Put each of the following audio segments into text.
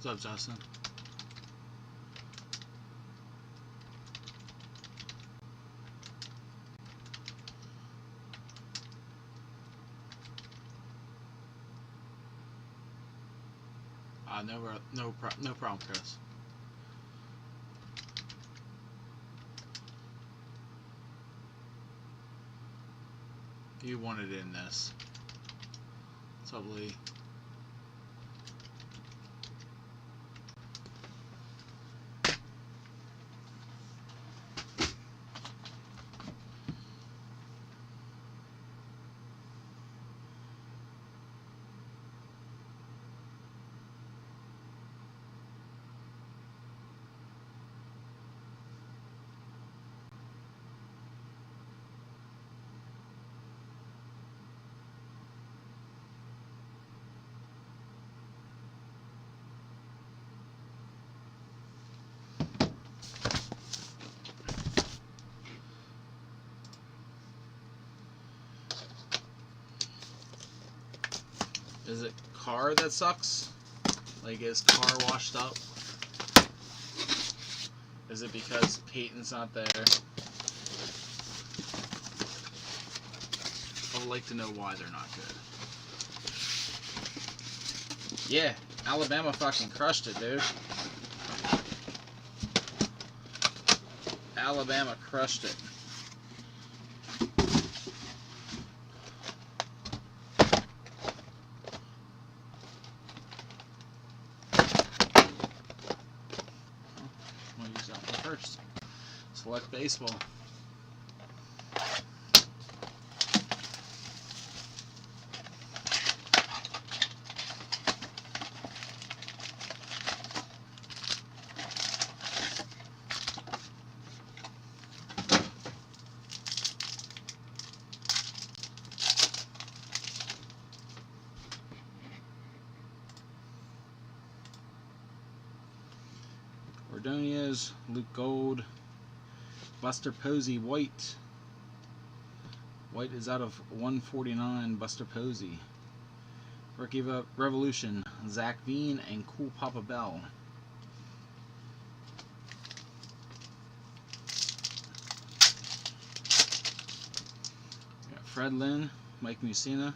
up, Justin? No problem, Chris. You wanted in this. What's up, Lee? Is it car that sucks? Like, is car washed up? Is it because Peyton's not there? I would like to know why they're not good. Yeah, Alabama fucking crushed it, dude. Alabama crushed it. First. Select baseball. Ordonez, Luke Gold, Buster Posey, White. White is out of 149, Buster Posey. Rookie Revolution, Zach Veen and Cool Papa Bell. Got Fred Lynn, Mike Mussina,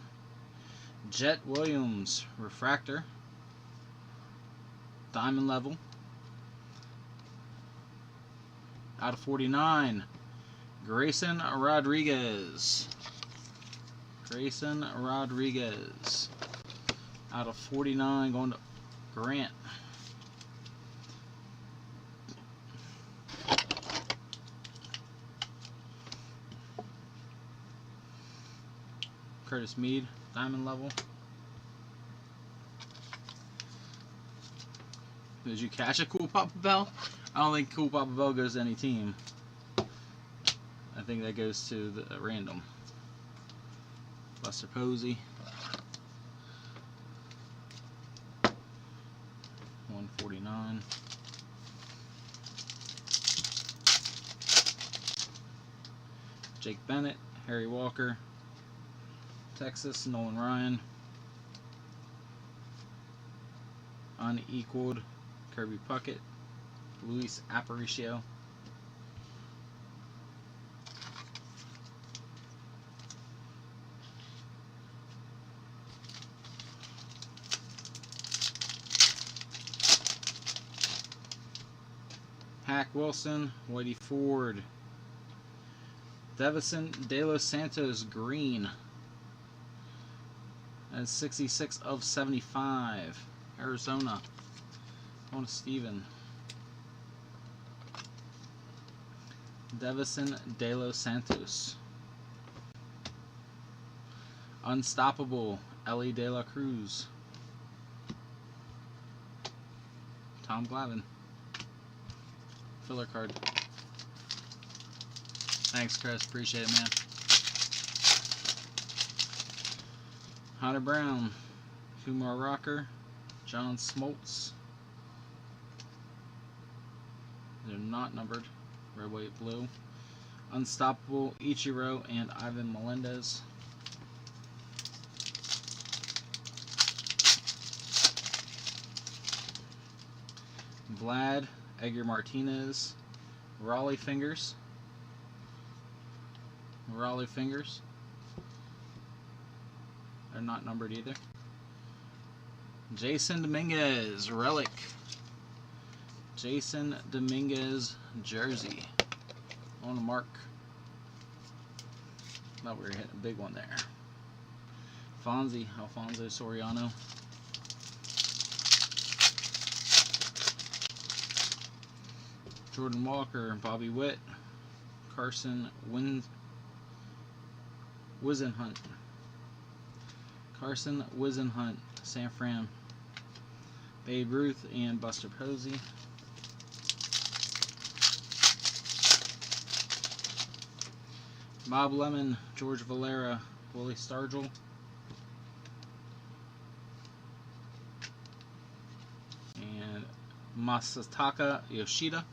Jet Williams, Refractor, Diamond Level. Out of 49, Grayson Rodriguez. Grayson Rodriguez. Out of 49, going to Grant. Curtis Mead, Diamond Level. Did you catch a Cool Papa Bell? I don't think Cool Papa Bell goes to any team. I think that goes to the random. Buster Posey. 149. Jake Bennett, Harry Walker, Texas, Nolan Ryan. Unequaled, Kirby Puckett, Luis Aparicio. Hack Wilson, Whitey Ford, Devison De Los Santos Green. That's 66 of 75. Arizona. On to Steven. Devison De Los Santos. Unstoppable, Ellie De La Cruz. Tom Glavine. Filler card. Thanks, Chris. Appreciate it, man. Hunter Brown. Kumar Rocker. John Smoltz. They're not numbered. Red, white, blue. Unstoppable, Ichiro and Ivan Melendez. Vlad, Edgar Martinez, Raleigh Fingers. Raleigh Fingers. They're not numbered either. Jason Dominguez, relic. Jason Dominguez, jersey. On the mark. Thought we were hitting a big one there. Fonzie, Alfonso Soriano. Jordan Walker, Bobby Witt, Carson Wisenhunt. Carson Wisenhunt, San Fran. Babe Ruth and Buster Posey. Bob Lemon, George Valera, Willie Stargell. And Masataka Yoshida.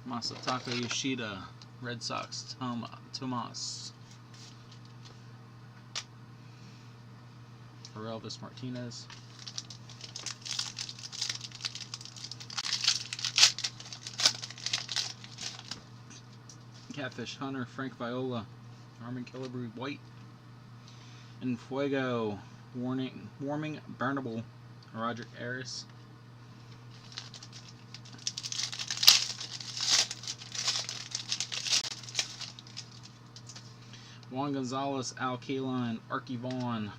Masataka Yoshida, Red Sox, Tomas. Elvis Martinez. Catfish Hunter, Frank Viola, Armin Killebrew White. And Fuego, Warming Burnable, Roger Harris. Juan Gonzalez, Al Kaline, Archie Vaughn.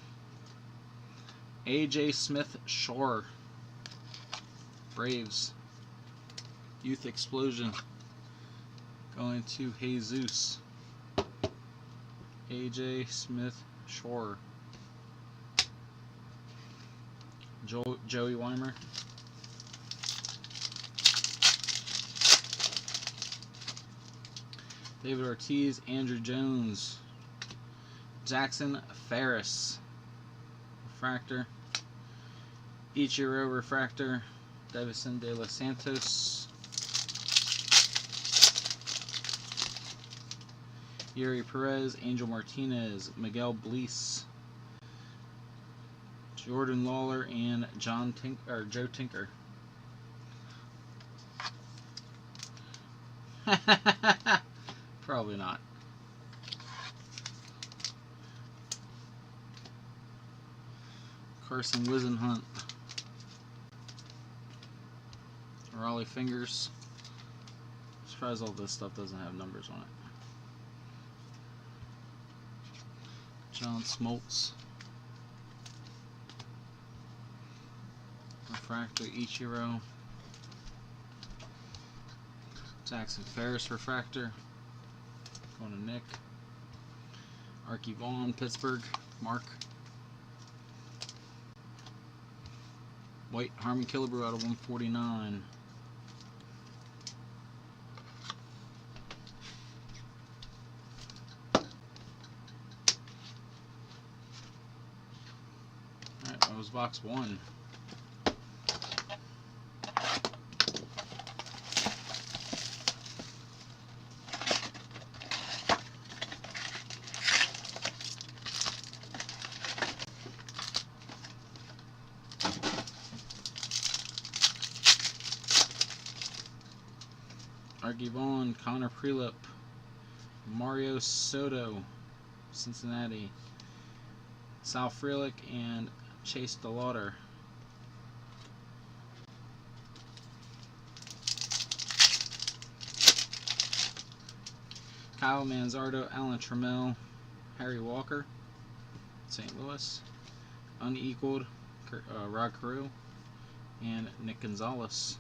AJ Smith Shore, Braves. Youth Explosion, going to Jesus. AJ Smith Shore. Joey Weimer. David Ortiz, Andrew Jones. Jackson Ferris, refractor. Ichiro refractor, Davison De Los Santos. Yuri Perez, Angel Martinez, Miguel Bleece, Jordan Lawler, and Joe Tinker. Probably not. Carson Wisenhunt. Raleigh Fingers. Surprised all this stuff doesn't have numbers on it. John Smoltz. Refractor Ichiro. Jackson Ferris refractor. Going to Nick. Archie Vaughn, Pittsburgh. Mark. White, Harmon Killebrew out of 149. Alright, that was box 1. Archie Vaughn, Connor Prelip, Mario Soto, Cincinnati, Sal Frelick, and Chase DeLauder. Kyle Manzardo, Alan Trammell, Harry Walker, St. Louis, Unequaled, Rod Carew, and Nick Gonzalez.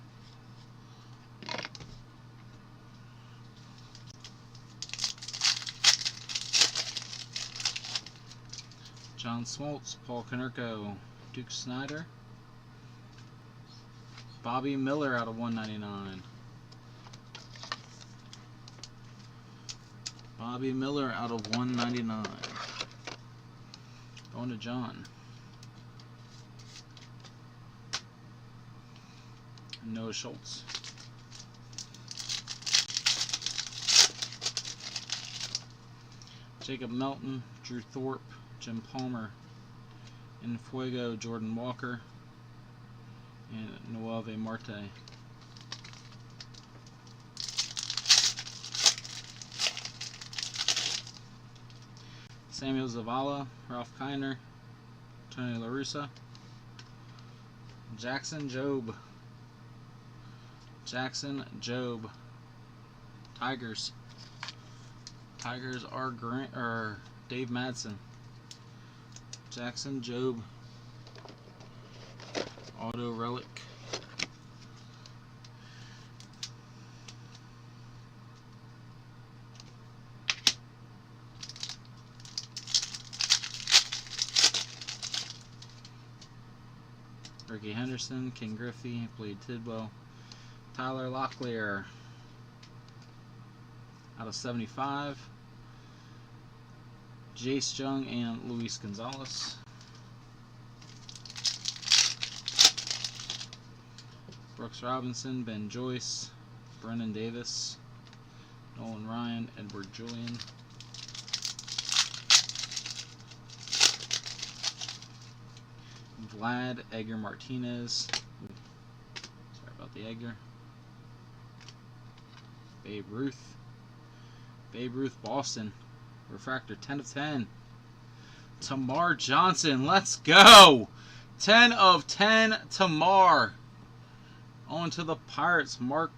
John Smoltz, Paul Konerko, Duke Snyder, Bobby Miller out of 199. Bobby Miller out of 199. Going to John. Noah Schultz. Jacob Melton, Drew Thorpe, Jim Palmer, In Fuego, Jordan Walker, and Noelve Marte. Samuel Zavala, Ralph Kiner, Tony La Russa, Jackson Jobe, Tigers. Tigers are Dave Madsen, Jackson Jobe, auto relic. Ricky Henderson, King Griffey, Blade Tidwell, Tyler Locklear out of 75, Jace Jung and Luis Gonzalez, Brooks Robinson, Ben Joyce, Brennan Davis, Nolan Ryan, Edward Julian, Vlad, Edgar Martinez. Sorry about the Edgar. Babe Ruth, Boston. Refractor, 10 of 10. Tamar Johnson, let's go! 10 of 10, Tamar. On to the Pirates, Mark.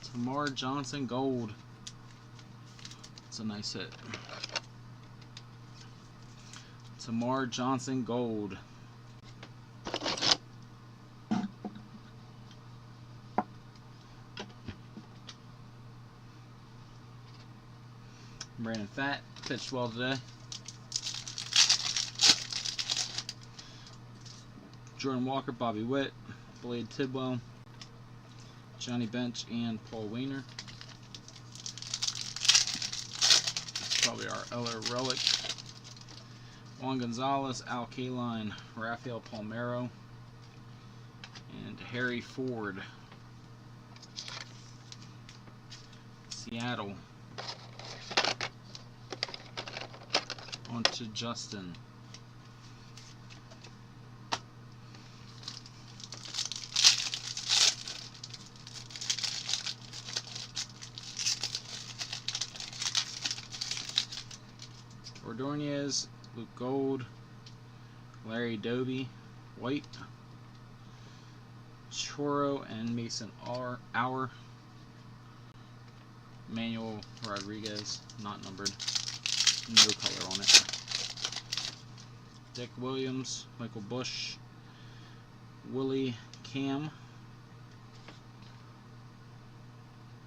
Tamar Johnson, gold. It's a nice hit. Tamar Johnson, gold. Brandon Pfaadt pitched well today. Jordan Walker, Bobby Witt, Blade Tidwell, Johnny Bench, and Paul Wainer. Probably our Eller relic. Juan Gonzalez, Al Kaline, Rafael Palmeiro, and Harry Ford. Seattle. On to Justin. Ordonez, Luke Gold, Larry Doby, white, Choro and Mason Hour, Manuel Rodriguez, not numbered, no color on it, Dick Williams, Michael Bush, Willie Cam,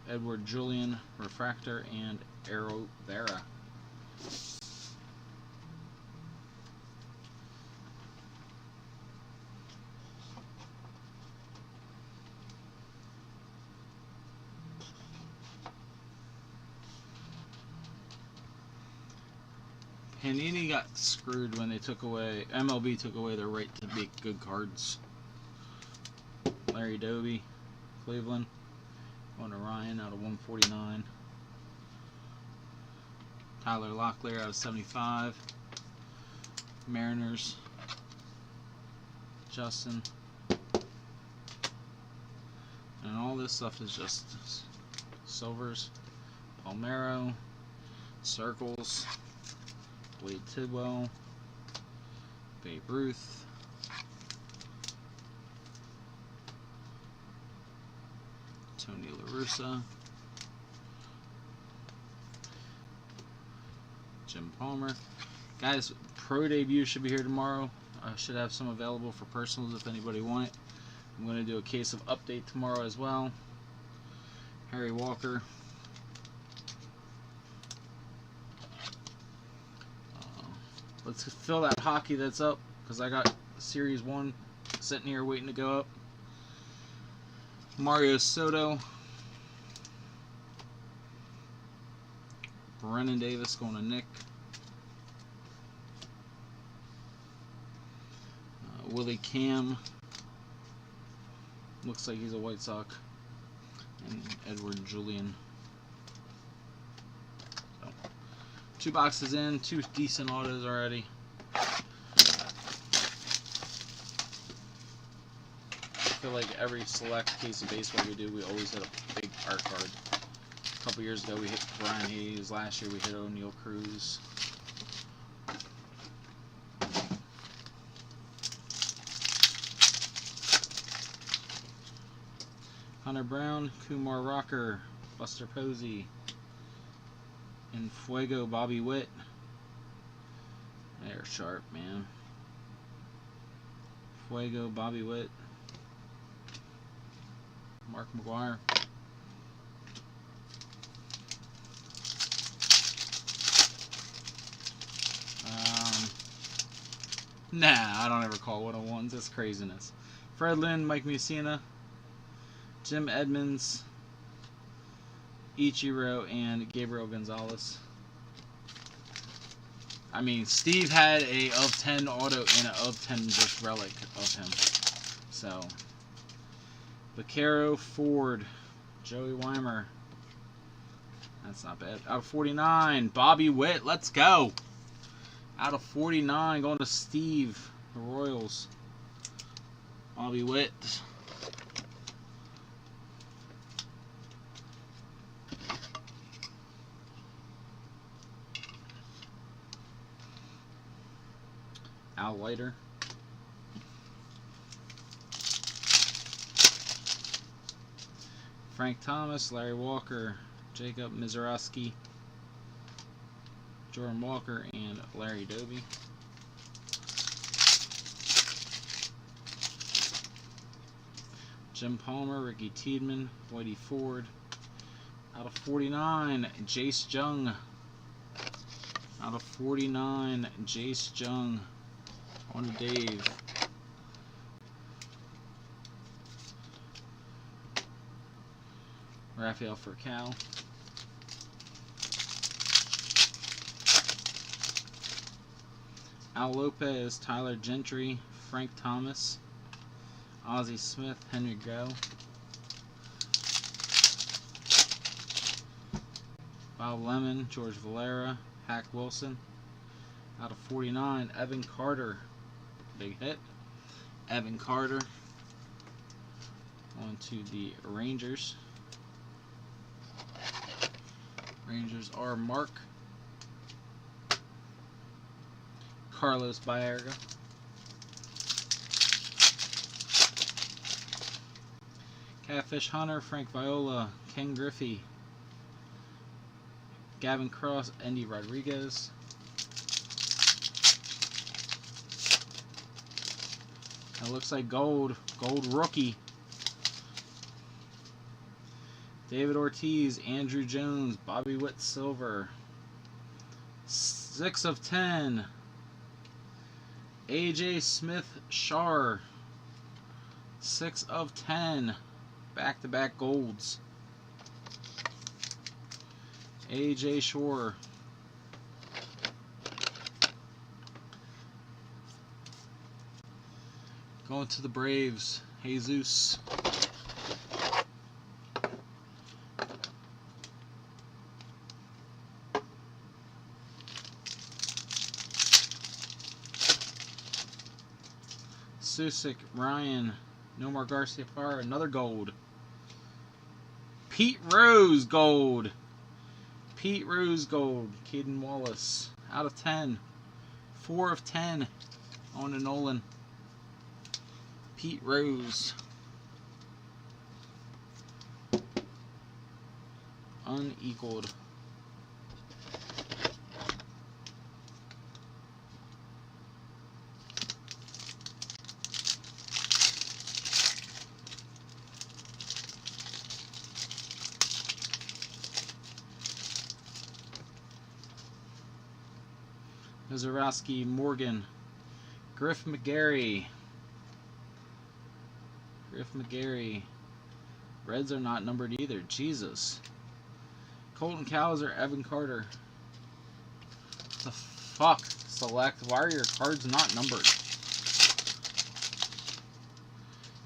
Edward Julian, refractor, and Arrow Vera. Panini got screwed when they took away, MLB took away their right to make good cards. Larry Doby, Cleveland, going to Ryan out of 149. Tyler Locklear out of 75. Mariners, Justin. And all this stuff is just silvers. Palmeiro, circles. Blade Tidwell, Babe Ruth, Tony La Russa, Jim Palmer. Guys, Pro Debut should be here tomorrow. I should have some available for personals if anybody want it. I'm going to do a case of Update tomorrow as well. Harry Walker. Let's fill that hockey that's up, because I got Series 1 sitting here waiting to go up. Mario Soto. Brennan Davis going to Nick. Willie Cam. Looks like he's a White Sox. And Edward Julian. 2 boxes in, 2 decent autos already. feel like every select case of baseball we do, we always hit a big art card. A couple years ago we hit Brian Hayes. Last year we hit O'Neal Cruz. Hunter Brown, Kumar Rocker, Buster Posey, and Fuego Bobby Witt. They're sharp, man. Fuego Bobby Witt. Mark McGuire. Nah, I don't ever call 101s. That's craziness. Fred Lynn, Mike Mussina, Jim Edmonds, Ichiro, and Gabriel Gonzalez. I mean, Steve had a of 10 auto and a of 10 just relic of him. So, Vaquero, Ford, Joey Weimer. That's not bad. Out of 49, Bobby Witt. Let's go. Out of 49, going to Steve, the Royals. Bobby Witt. Al Leiter. Frank Thomas, Larry Walker, Jacob Mizorowski, Jordan Walker, and Larry Doby. Jim Palmer, Ricky Tiedemann, Whitey Ford. Out of 49, Jace Jung. Out of 49, Jace Jung. On to Dave. Rafael Furcal. Al Lopez, Tyler Gentry, Frank Thomas, Ozzie Smith, Henry Grell. Bob Lemon, George Valera, Hack Wilson. Out of 49, Evan Carter. Big hit. Evan Carter. On to the Rangers. Rangers are Mark, Carlos Baerga, Catfish Hunter, Frank Viola, Ken Griffey, Gavin Cross, Andy Rodriguez. That looks like gold rookie. David Ortiz, Andrew Jones, Bobby Witt silver. 6 of 10. AJ Smith Shar. 6 of 10. Back-to-back golds. AJ Shore. Going to the Braves, Jesus. Susick, Ryan, Nomar Garciaparra, another gold. Pete Rose gold. Pete Rose gold. Caden Wallace, out of 10. 4 of 10 on to Nolan. Pete Rose. Unequaled. Zarowski, Morgan, Griff McGarry. Griff McGarry. Reds are not numbered either. Jesus. Colton Cowser, Evan Carter. What the fuck? Select. Why are your cards not numbered?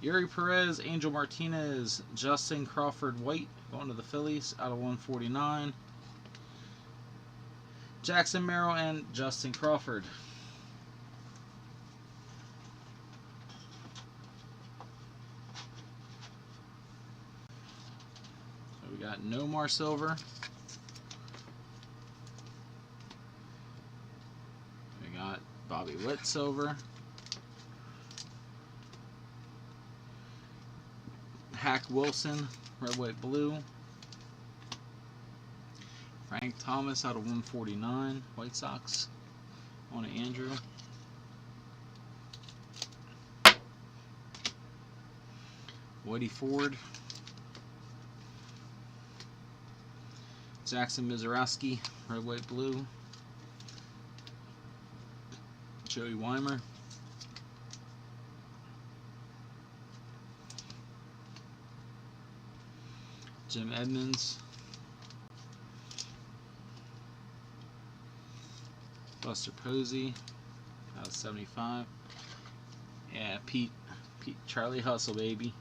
Yuri Perez, Angel Martinez, Justin Crawford White going to the Phillies out of 149. Jackson Merrill and Justin Crawford. We got Nomar silver. We got Bobby Witt silver. Hack Wilson, red, white, blue. Frank Thomas out of 149, White Sox. On to Andrew. Woody Ford. Jackson Mizorowski, red, white, blue. Joey Weimer. Jim Edmonds. Buster Posey out of 75. Yeah, Pete Charlie Hustle, baby.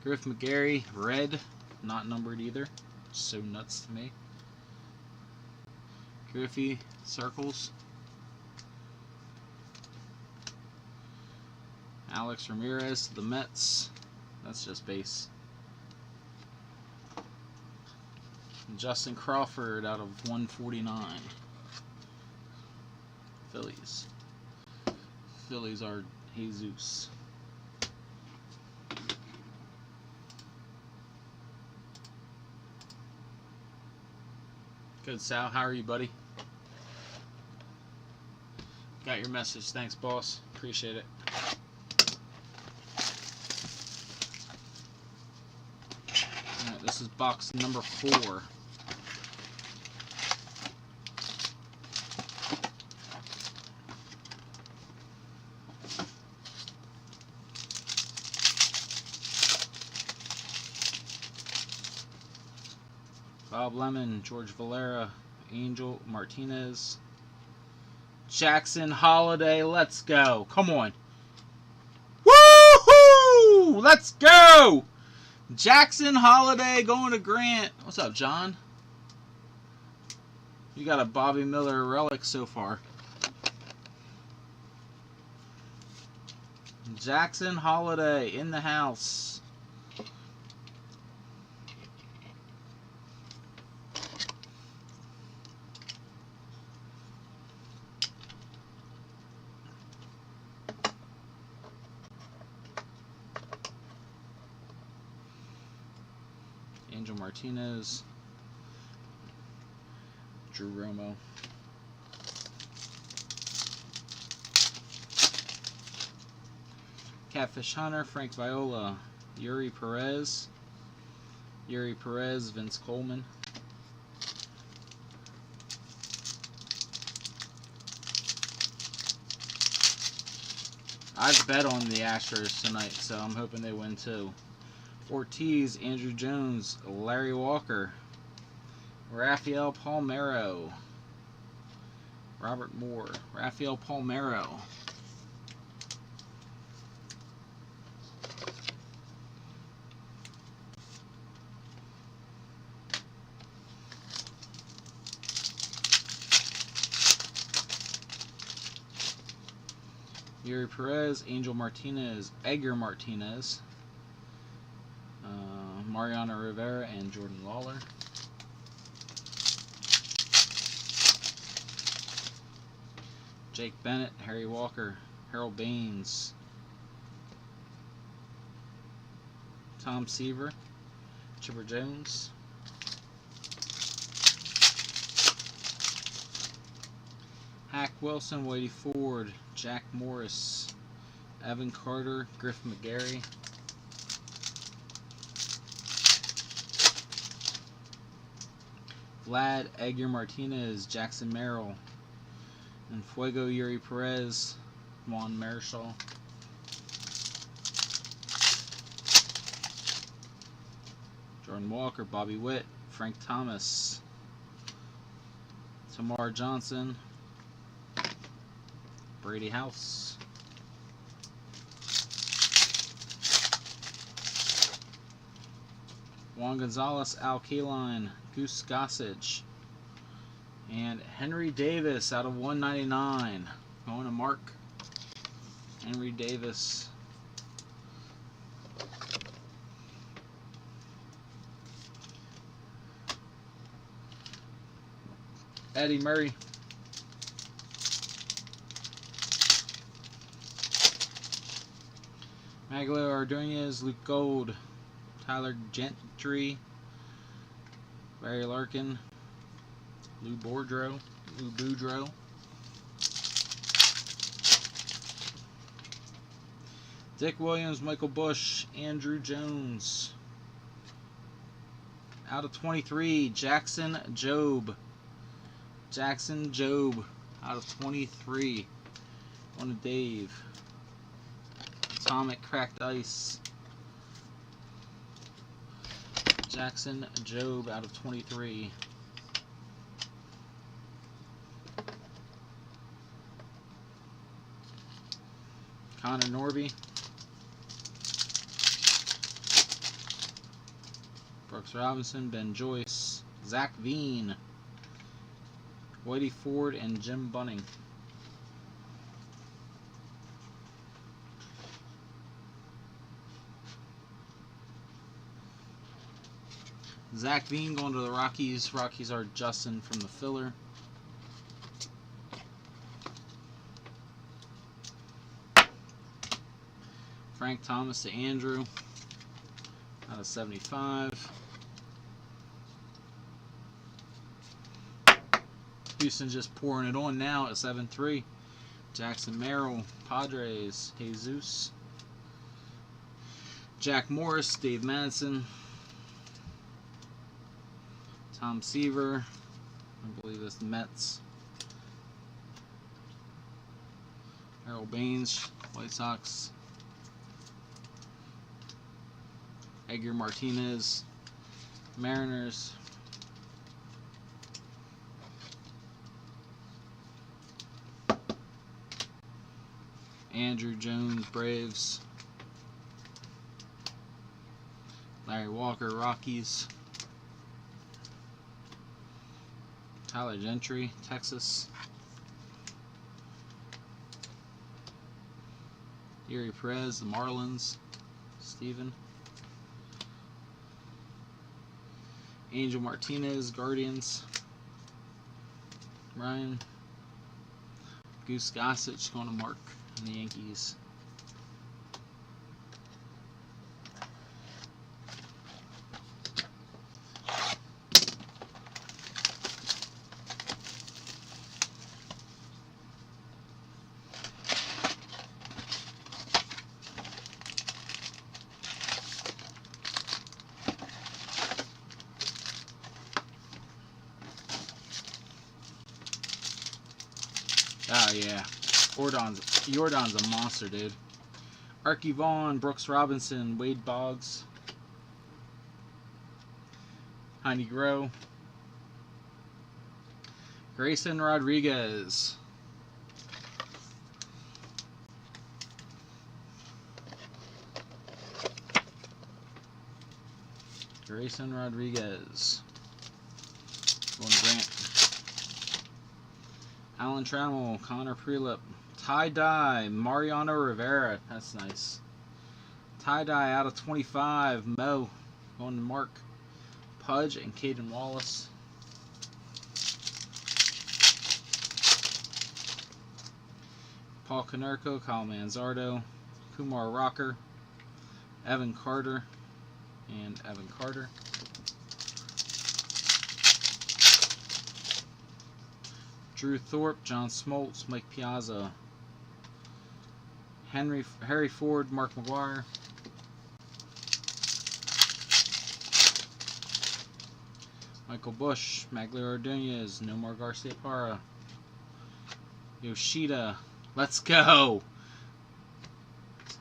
Griff McGarry, red, not numbered either. So nuts to me. Griffey, circles. Alex Ramirez to the Mets. That's just base. Justin Crawford out of 149. Phillies. Phillies are Jesus. Good, Sal. How are you, buddy? Got your message. Thanks, boss. Appreciate it. Alright, this is box number 4. Bob Lemon, George Valera, Angel Martinez, Jackson Holiday. Let's go. Come on. Woohoo! Let's go! Jackson Holiday going to Grant. What's up, John? You got a Bobby Miller relic so far. Jackson Holiday in the house. Angel Martinez, Drew Romo, Catfish Hunter, Frank Viola, Yuri Perez, Vince Coleman, I've bet on the Astros tonight, so I'm hoping they win too. Ortiz, Andrew Jones, Larry Walker, Rafael Palmeiro, Robert Moore, Rafael Palmeiro, Yuri Perez, Angel Martinez, Edgar Martinez, Mariano Rivera, and Jordan Lawler. Jake Bennett, Harry Walker, Harold Baines, Tom Seaver, Chipper Jones, Hack Wilson, Whitey Ford, Jack Morris, Evan Carter, Griff McGarry, Vlad, Edgar Martinez, Jackson Merrill, and Fuego, Yuri Perez, Juan Marichal. Jordan Walker, Bobby Witt, Frank Thomas, Tamar Johnson, Brady House, Juan Gonzalez, Al Kaline, Goose Gossage, and Henry Davis out of 199. Going to Mark. Henry Davis. Eddie Murray. Magloire Ordonez, Luke Gold, Tyler Gentry, Barry Larkin, Lou Boudreau, Dick Williams, Michael Bush, Andrew Jones. Out of 23, Jackson Jobe. Jackson Jobe, out of 23. On to Dave. Atomic Cracked Ice. Jackson Jobe, out of 23. Connor Norby. Brooks Robinson, Ben Joyce, Zach Veen, Whitey Ford, and Jim Bunning. Zach Veen going to the Rockies. Rockies are Justin from the filler. Frank Thomas to Andrew, out of 75. Houston just pouring it on now at 7-3. Jackson Merrill, Padres, Jesus. Jack Morris, Dave Madison. Tom Seaver, I believe that's the Mets. Errol Baines, White Sox. Edgar Martinez, Mariners. Andrew Jones, Braves. Larry Walker, Rockies. Tyler Gentry, Texas. Yuri Perez, the Marlins. Steven. Angel Martinez, Guardians. Ryan. Goose Gossage going to Mark and the Yankees. Oh yeah, Jordan's a monster, dude. Archie Vaughn, Brooks Robinson, Wade Boggs, Heine Groh, Grayson Rodriguez, going to Grant. Alan Trammell, Connor Prelip, tie-dye, Mariano Rivera, that's nice. Tie-dye out of 25, Mo, going to Mark, Pudge, and Caden Wallace. Paul Konerko, Kyle Manzardo, Kumar Rocker, Evan Carter, and Evan Carter. Drew Thorpe, John Smoltz, Mike Piazza, Harry Ford, Mark McGuire, Michael Bush, Magloire Ordonez, Nomar Garcia Parra, Yoshida, let's go!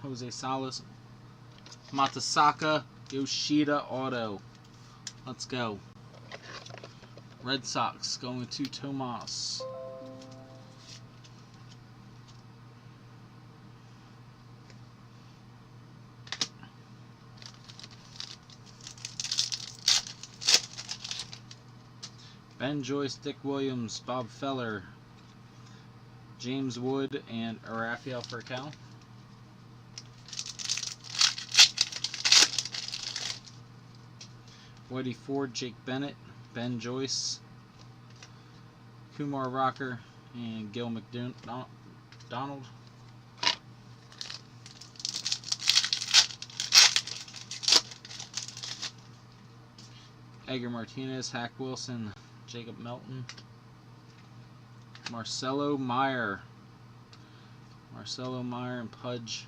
Jose Salas, Matasaka, Yoshida auto, let's go. Red Sox going to Tomas. Ben Joyce, Dick Williams, Bob Feller, James Wood, and Rafael Furcal. Whitey Ford, Jake Bennett, Ben Joyce, Kumar Rocker, and Gil McDonald. Edgar Martinez, Hack Wilson, Jacob Melton, Marcelo Meyer and Pudge.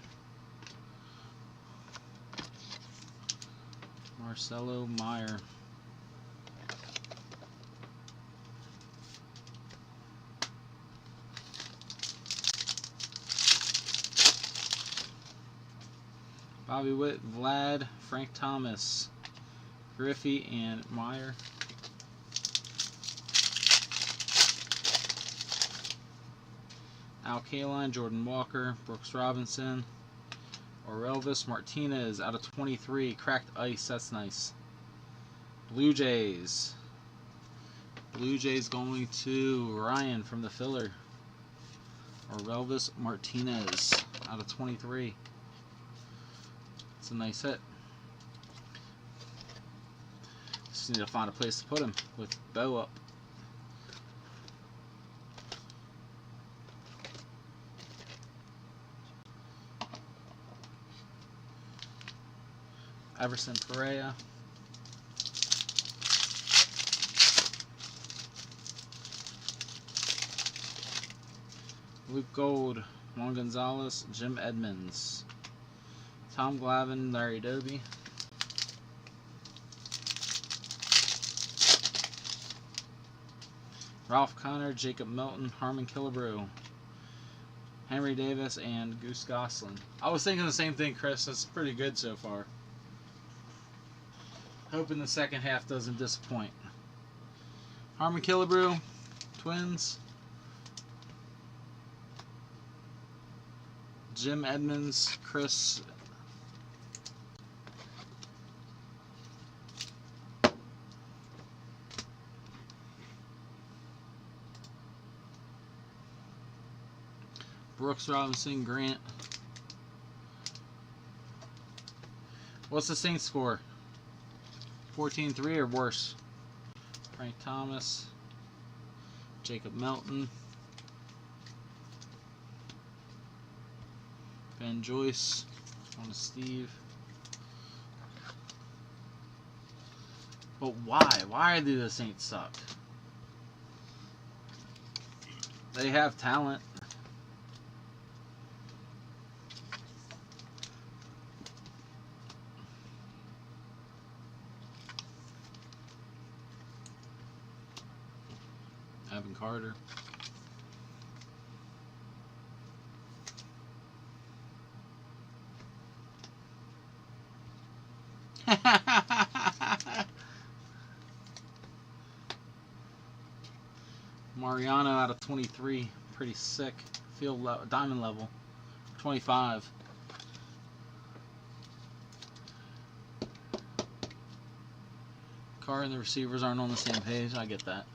Marcelo Meyer. Bobby Witt, Vlad, Frank Thomas, Griffey, and Meyer. Al Kaline, Jordan Walker, Brooks Robinson, Orelvis Martinez out of 23, cracked ice, that's nice. Blue Jays going to Ryan from the filler. Orelvis Martinez out of 23. It's a nice hit. Just need to find a place to put him with Bo up. Everson Pereira. Luke Gold, Juan Gonzalez, Jim Edmonds, Tom Glavine, Larry Doby, Ralph Connor, Jacob Melton, Harmon Killebrew, Henry Davis, and Goose Goslin. I was thinking the same thing, Chris. That's pretty good so far. Hoping the second half doesn't disappoint. Harmon Killebrew, Twins. Jim Edmonds, Chris. Brooks Robinson, Grant. What's the Saints score? 14-3 or worse? Frank Thomas, Jacob Melton, Ben Joyce, on to Steve. But why? Why do the Saints suck? They have talent. Evan Carter. Mariano out of 23. Pretty sick. Field diamond level. 25. Carr and the receivers aren't on the same page. I get that.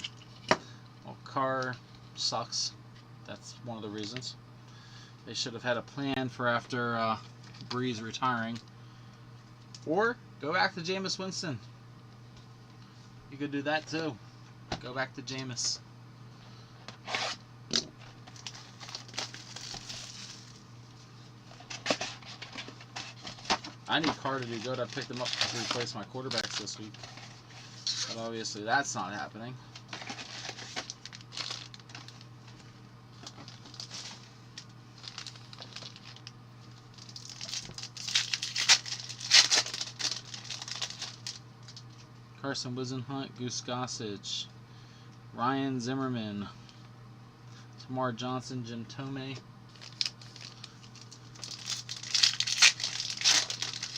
Well, Carr sucks. That's one of the reasons. They should have had a plan for after Breeze retiring. Or go back to Jameis Winston. You could do that too. Go back to Jameis. I need Carr to do good. I picked him up to replace my quarterbacks this week. But obviously that's not happening. Carson Wisenhunt, Goose Gossage, Ryan Zimmerman, Tamar Johnson, Jim Tomei.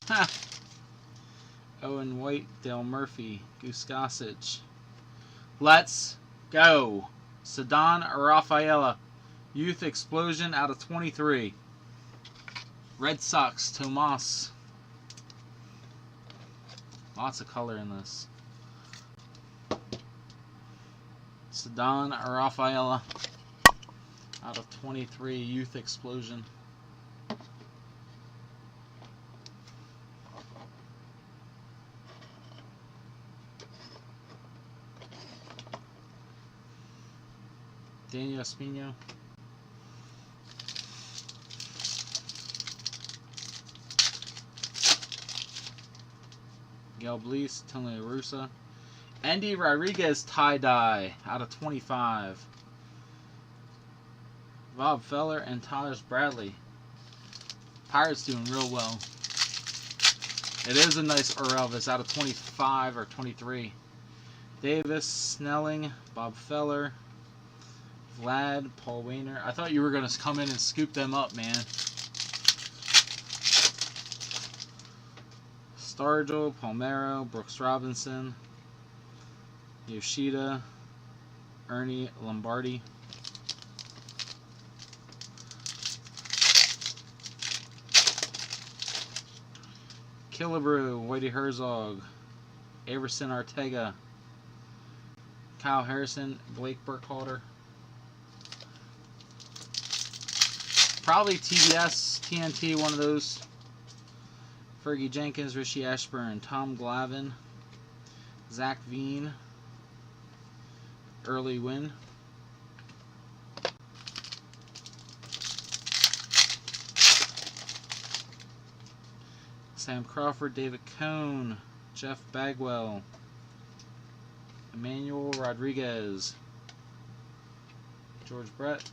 Ha! Owen White, Dale Murphy, Goose Gossage. Let's go. Ceddanne Rafaela, Youth Explosion out of 23. Red Sox, Tomas. Lots of color in this. Ceddanne Rafaela out of 23, Youth Explosion. Daniel Espino. Miguel Blease, Tony La Russa. Andy Rodriguez tie-dye out of 25. Bob Feller and Taj Bradley. Pirates doing real well. It is a nice Elvis out of 25 or 23. Davis, Snelling, Bob Feller, Vlad, Paul Wainer. I thought you were going to come in and scoop them up, man. Stargell, Palmero, Brooks Robinson, Yoshida, Ernie Lombardi. Killebrew, Whitey Herzog, Averson Arteaga, Kyle Harrison, Blake Burkhalter. Probably TBS, TNT, one of those. Fergie Jenkins, Rishi Ashburn, Tom Glavine, Zach Veen, Early Win. Sam Crawford, David Cone, Jeff Bagwell, Emmanuel Rodriguez, George Brett,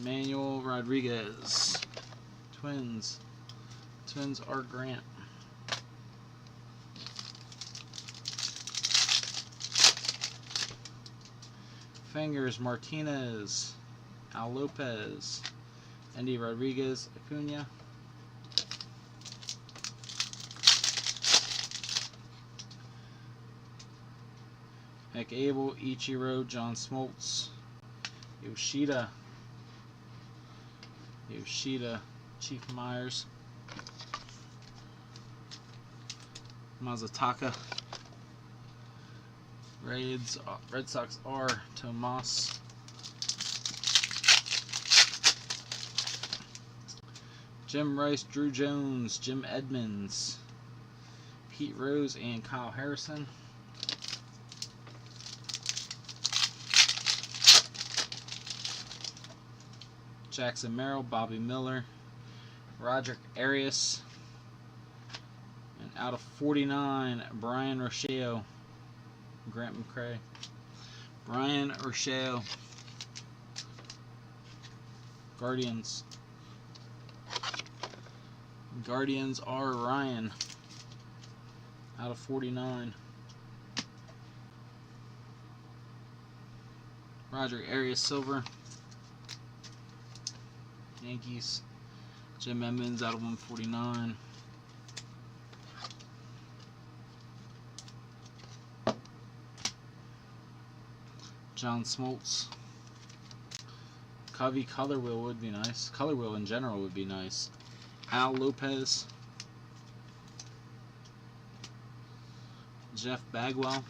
Emmanuel Rodriguez, Twins Art Grant, Fingers Martinez, Al Lopez, Andy Rodriguez, Acuna, Mick Abel, Ichiro, John Smoltz, Yoshida, Chief Myers, Mazataka, Red Sox R, Tomas, Jim Rice, Drew Jones, Jim Edmonds, Pete Rose, and Kyle Harrison. Jackson Merrill, Bobby Miller, Roderick Arias, and out of 49, Brian Rochelle, Grant McCray. Brian Rochelle, Guardians. Guardians are Ryan, out of 49. Roderick Arias, Silver. Yankees, Jim Edmonds out of 149. John Smoltz. Covey color wheel would be nice. Color wheel in general would be nice. Al Lopez. Jeff Bagwell.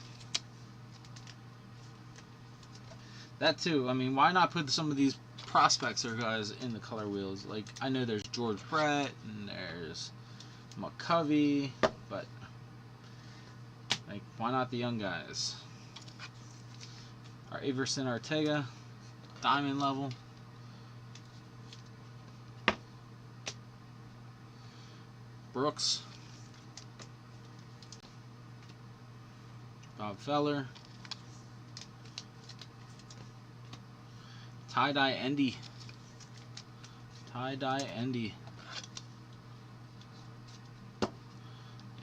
That too. I mean, why not put some of these prospects or guys in the color wheels? Like, I know there's George Brett and there's McCovey, but like, why not the young guys? Our Averson Arteaga, diamond level. Brooks, Bob Feller, tie-dye Endy. Tie-dye Endy.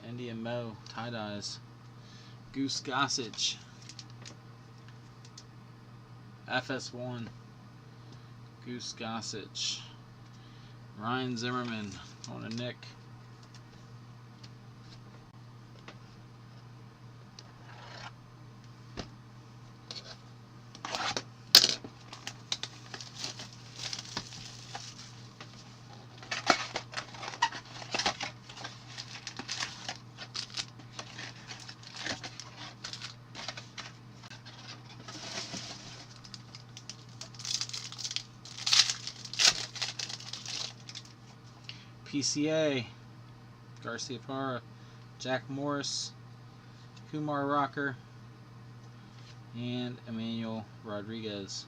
Endy and Mo, tie-dyes. Goose Gossage. FS1. Goose Gossage. Ryan Zimmerman on a Nick. PCA, Garcia Parra, Jack Morris, Kumar Rocker, and Emmanuel Rodriguez.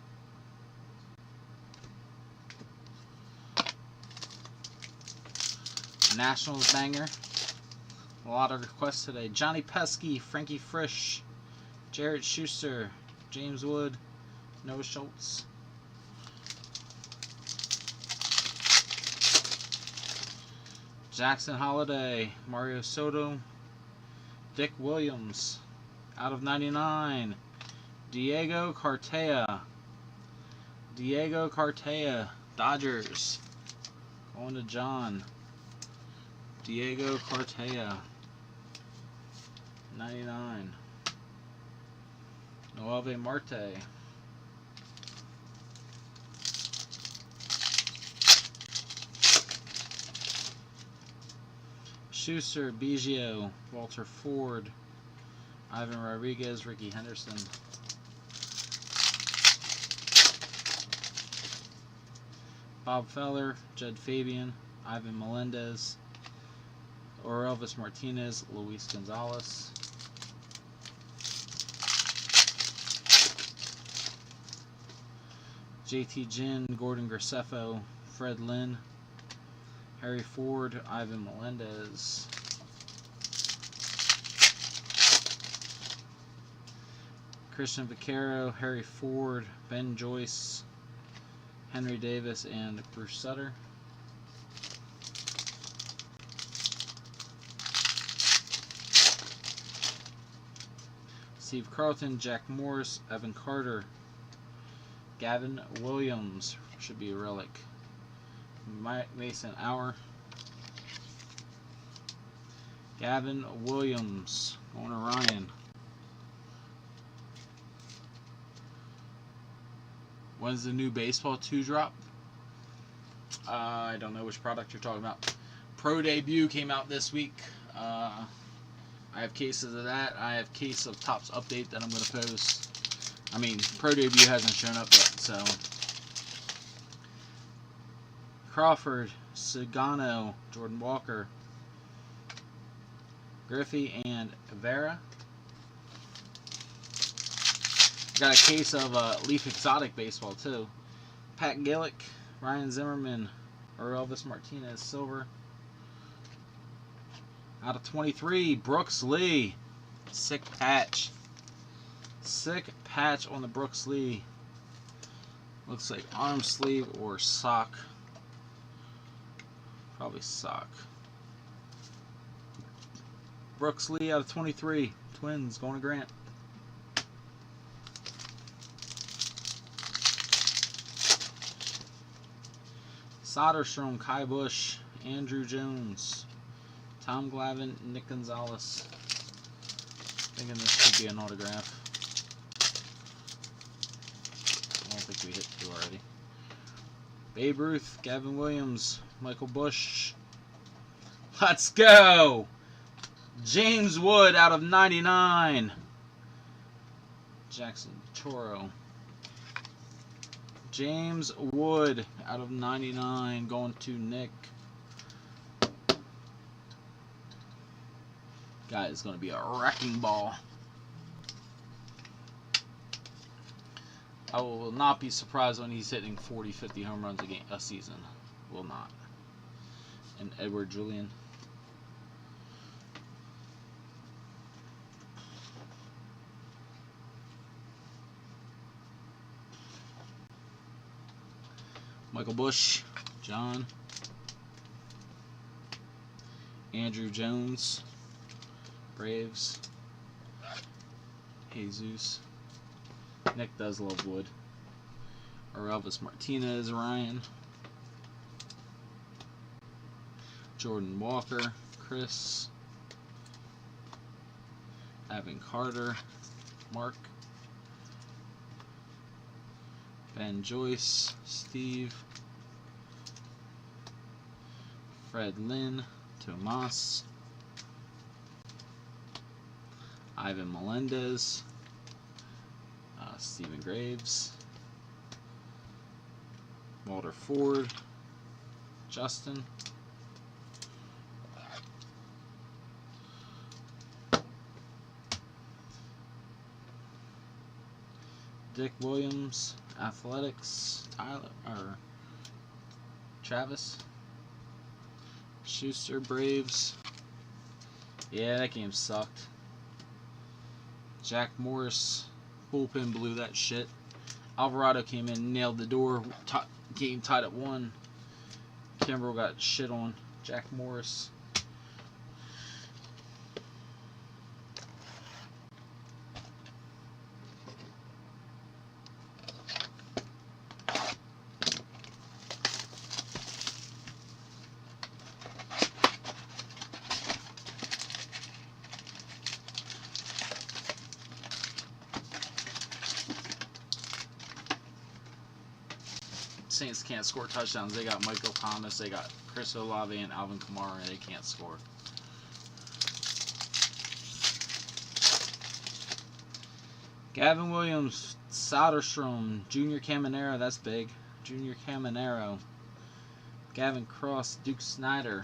Nationals banger. A lot of requests today. Johnny Pesky, Frankie Frisch, Jarrett Schuster, James Wood, Noah Schultz. Jackson Holiday, Mario Soto, Dick Williams, out of 99. Diego Cartaya. Diego Cartaya, Dodgers. Going to John. Diego Cartaya, 99. Noelve Marte. Schuster, Biggio, Walter Ford, Ivan Rodriguez, Ricky Henderson. Bob Feller, Jed Fabian, Ivan Melendez, Orelvis Martinez, Luis Gonzalez. JT Ginn, Gordon Graceffo, Fred Lynn, Harry Ford, Ivan Melendez. Christian Vaquero, Harry Ford, Ben Joyce, Henry Davis, and Bruce Sutter. Steve Carlton, Jack Morris, Evan Carter, Gavin Williams, should be a relic. Mason Hour, Gavin Williams, going to Ryan. When's the new Baseball 2 drop? I don't know which product you're talking about. Pro Debut came out this week. I have cases of that. I have case of Topps Update that I'm going to post. I mean, Pro Debut hasn't shown up yet, so. Crawford, Sagano, Jordan Walker, Griffey, and Vera. Got a case of Leaf Exotic Baseball, too. Pat Gillick, Ryan Zimmerman, Orelvis Martinez, Silver. Out of 23, Brooks Lee. Sick patch. Sick patch on the Brooks Lee. Looks like arm sleeve or sock. Probably sock. Brooks Lee out of 23. Twins going to Grant. Soderstrom, Kai Bush, Andrew Jones, Tom Glavine, Nick Gonzalez. Thinking this should be an autograph. I don't think we hit 2 already. Babe Ruth, Gavin Williams, Michael Bush. Let's go! James Wood out of 99. Jackson Toro. James Wood out of 99 going to Nick. Guy is going to be a wrecking ball. I will not be surprised when he's hitting 40, 50 home runs a season. Will not. And Edward Julian. Michael Bush, John, Andrew Jones, Braves, Jesus. Nick does love Wood. Orelvis Martinez, Ryan, Jordan Walker, Chris, Evan Carter, Mark, Ben Joyce, Steve, Fred Lynn, Tomas, Ivan Melendez, Stephen Graves, Walter Ford, Justin, Dick Williams, Athletics, Travis. Schuster, Braves. Yeah, that game sucked. Jack Morris, bullpen blew that shit. Alvarado came in, nailed the door. Game tied at 1. Kimbrel got shit on. Jack Morris. Saints can't score touchdowns. They got Michael Thomas, they got Chris Olave and Alvin Kamara, and they can't score. Gavin Williams, Soderstrom, Junior Caminero, that's big. Junior Caminero. Gavin Cross, Duke Snyder.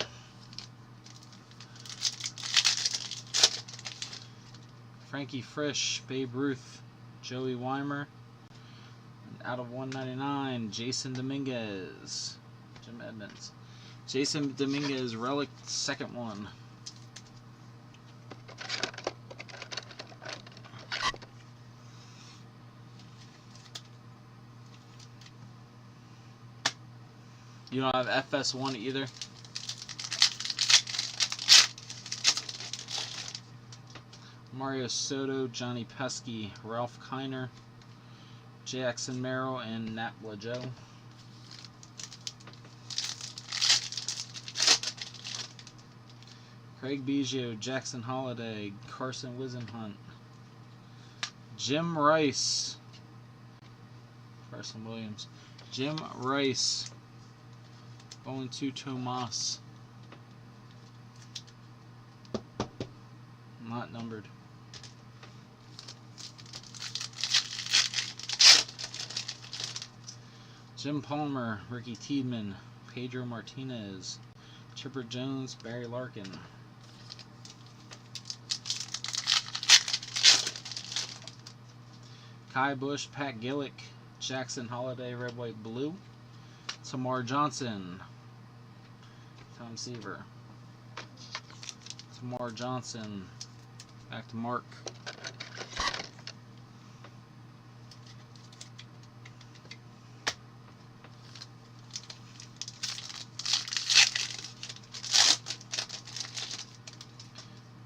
Frankie Frisch, Babe Ruth, Joey Weimer. Out of 199, Jason Dominguez, Jim Edmonds. Jason Dominguez, relic, second one. You don't have FS1 either? Mario Soto, Johnny Pesky, Ralph Kiner, Jackson Merrill, and Nat Joe. Craig Biggio, Jackson Holiday, Carson Wisenhunt, Jim Rice, Carson Williams, Jim Rice, going to Tomas. Not numbered. Jim Palmer, Ricky Tiedemann, Pedro Martinez, Chipper Jones, Barry Larkin. Kai Bush, Pat Gillick, Jackson Holiday, Red, White, Blue. Tamar Johnson, Tom Seaver. Tamar Johnson, back to Mark.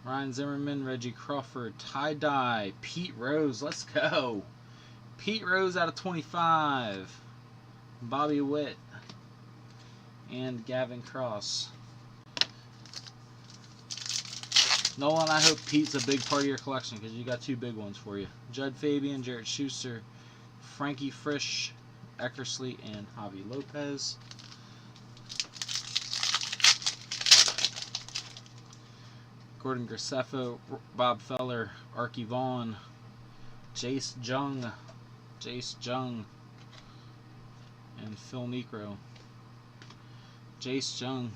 Ryan Zimmerman, Reggie Crawford, tie-dye, Pete Rose, let's go. Pete Rose out of 25. Bobby Witt and Gavin Cross. Nolan, I hope Pete's a big part of your collection because you got 2 big ones for you. Judd Fabian, Jarrett Schuster, Frankie Frisch, Eckersley, and Javi Lopez. Gordon Graceffo, Bob Feller, Archie Vaughn, Jace Jung, and Phil Necro. Jace Jung.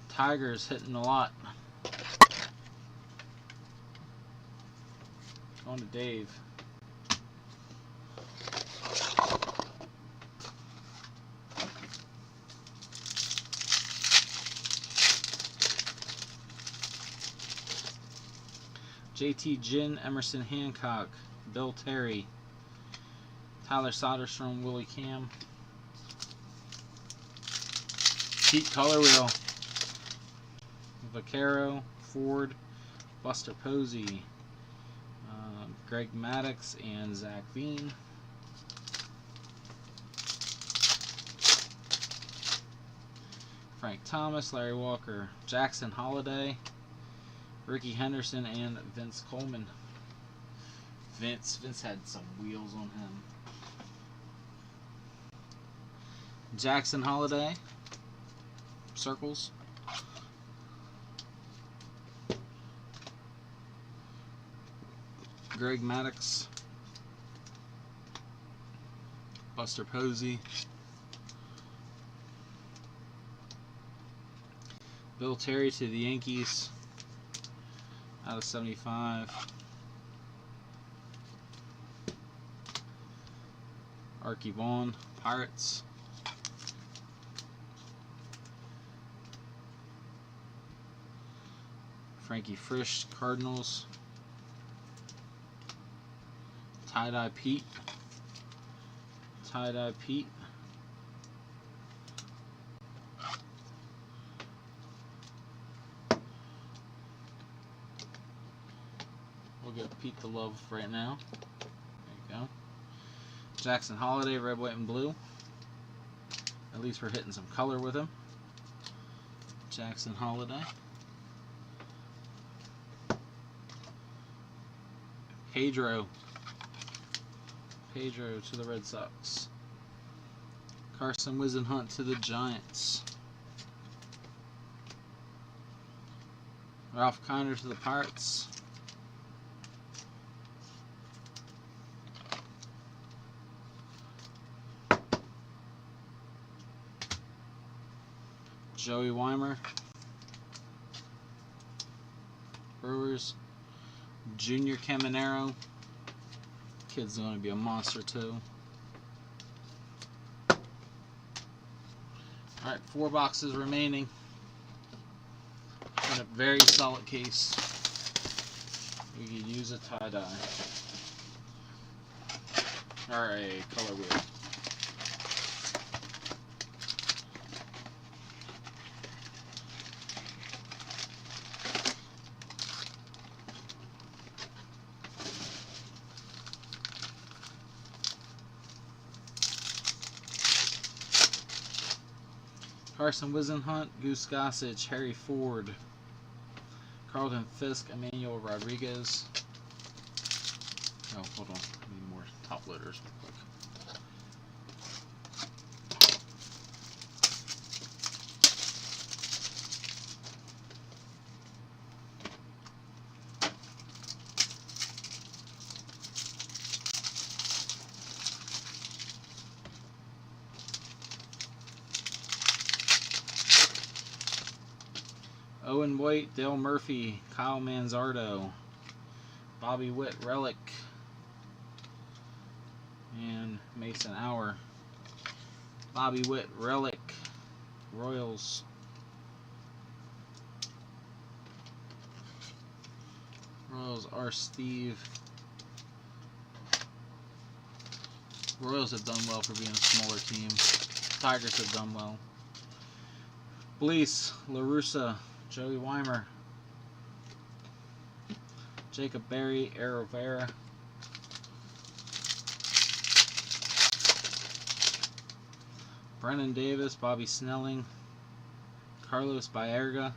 Tigers hitting a lot. Going to Dave. JT Ginn, Emerson Hancock, Bill Terry, Tyler Soderstrom, Willie Cam. Pete Color Wheel. Vaquero, Ford, Buster Posey, Greg Maddox, and Zach Veen. Frank Thomas, Larry Walker, Jackson Holiday, Ricky Henderson, and Vince Coleman. Vince had some wheels on him. Jackson Holiday, circles. Greg Maddox, Buster Posey, Bill Terry to the Yankees out of 75. Archie Vaughn, Pirates. Frankie Frisch, Cardinals. Tie-dye Pete. Tie-dye Pete. We'll give Pete the love right now. There you go. Jackson Holiday, red, white, and blue. At least we're hitting some color with him. Jackson Holiday. Pedro to the Red Sox. Carson Whisenhunt to the Giants. Ralph Kiner to the Pirates. Joey Weimer, Brewers. Junior Caminero. Kid's going to be a monster too. Alright, 4 boxes remaining. In a very solid case. We could use a tie-dye. Alright, color wheel. Carson Whisenhunt, Goose Gossage, Harry Ford, Carlton Fisk, Emmanuel Rodriguez. Oh, hold on. I need more top loaders real quick. Owen White, Dale Murphy, Kyle Manzardo, Bobby Witt, Relic, and Mason Hour. Bobby Witt, Relic, Royals. Royals are Steve. Royals have done well for being a smaller team. Tigers have done well. Blease, LaRussa, Joey Weimer, Jacob Berry, Air Rivera, Brennan Davis, Bobby Snelling, Carlos Baerga,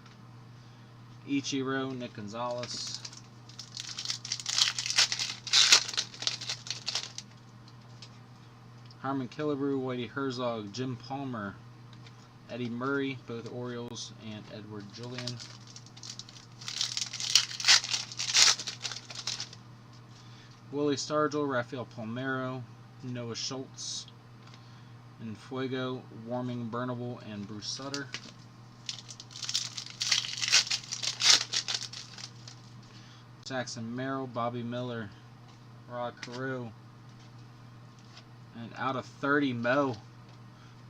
Ichiro, Nick Gonzalez, Harmon Killebrew, Whitey Herzog, Jim Palmer, Eddie Murray, both Orioles, and Edward Julian. Willie Stargell, Rafael Palmeiro, Noah Schultz, and Fuego, Warming Burnable, and Bruce Sutter. Jackson Merrill, Bobby Miller, Rod Carew, and out of 30,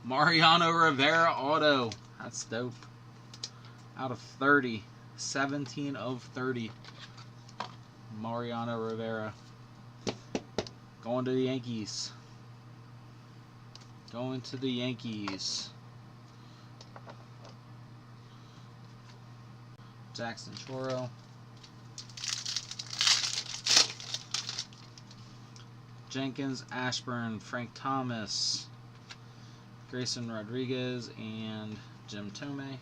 Mariano Rivera auto. That's dope. Out of 30. 17 of 30. Mariano Rivera. Going to the Yankees. Going to the Yankees. Jackson Choro. Jenkins, Ashburn, Frank Thomas, Grayson Rodriguez, and Jim Tomei.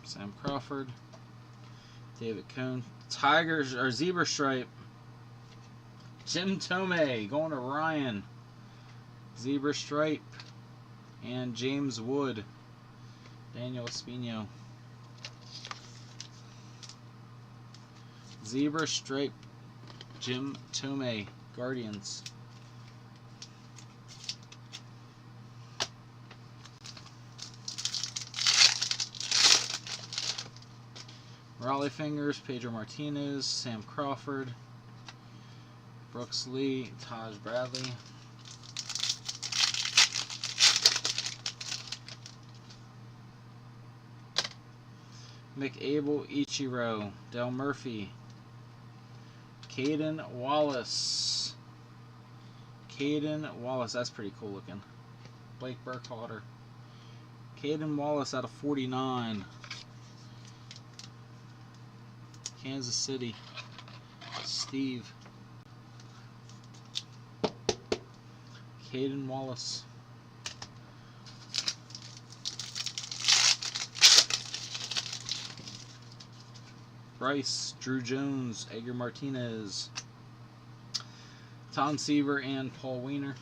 Sam Crawford, David Cone, Tigers or Zebra Stripe, Jim Tomei going to Ryan, Zebra Stripe, and James Wood, Daniel Espino. Zebra Stripe, Jim Tomei, Guardians. Raleigh Fingers, Pedro Martinez, Sam Crawford, Brooks Lee, Taj Bradley, McAble, Ichiro, Del Murphy, Caden Wallace. Caden Wallace, that's pretty cool looking. Blake Burkhalter. Caden Wallace out of 49. Kansas City. Steve. Caden Wallace. Bryce, Drew Jones, Edgar Martinez, Tom Seaver, and Paul Wiener.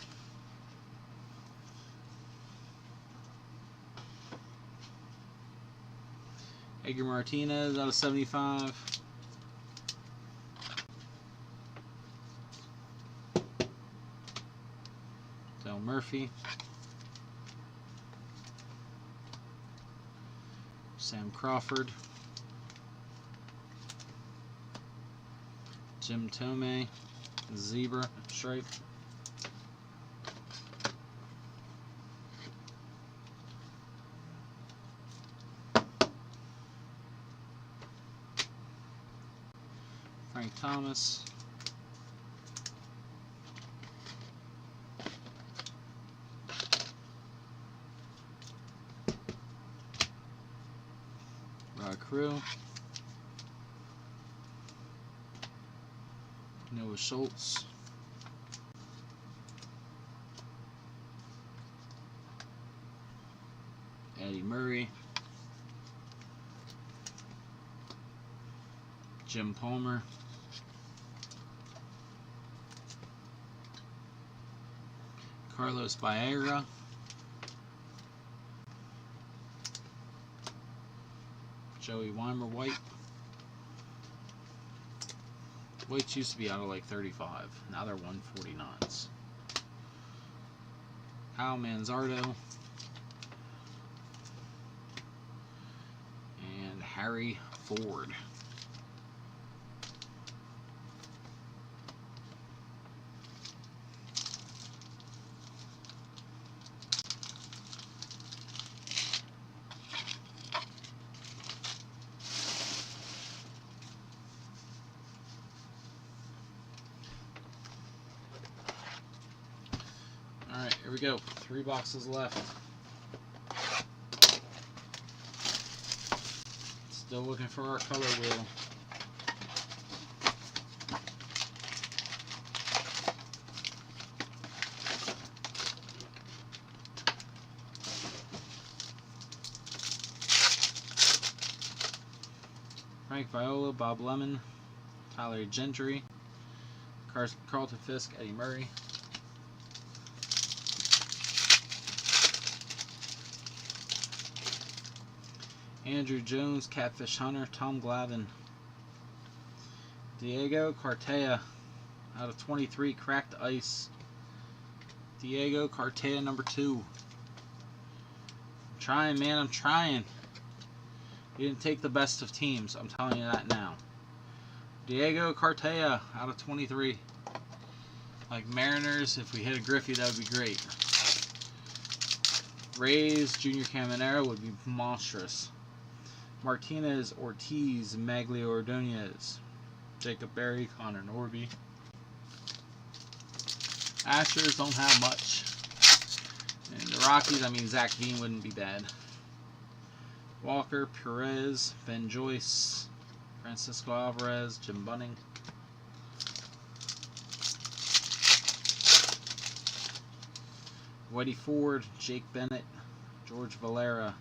Edgar Martinez out of 75. Del Murphy. Sam Crawford. Jim Tomei, Zebra Stripe. Frank Thomas. Rod Crew. Noah Schultz. Eddie Murray. Jim Palmer. Carlos Baerga. Joey Weimer White. Whites used to be out of like 35. Now they're 149s. Kyle Manzardo. And Harry Ford. Alright, here we go. 3 boxes left. Still looking for our color wheel. Frank Viola, Bob Lemon, Tyler Gentry, Carlton Fisk, Eddie Murray. Andrew Jones, Catfish Hunter, Tom Glavine. Diego Cartea, out of 23, Cracked Ice. Diego Cartea, number 2. I'm trying, man, I'm trying. You didn't take the best of teams, I'm telling you that now. Diego Cartea, out of 23. Like Mariners, if we hit a Griffey, that would be great. Rays, Junior Caminero would be monstrous. Martinez, Ortiz, Maglio Ordonez, Jacob Berry, Connor Norby. Astros don't have much. And the Rockies, I mean, Zach Dean wouldn't be bad. Walker, Perez, Ben Joyce, Francisco Alvarez, Jim Bunning. Whitey Ford, Jake Bennett, George Valera,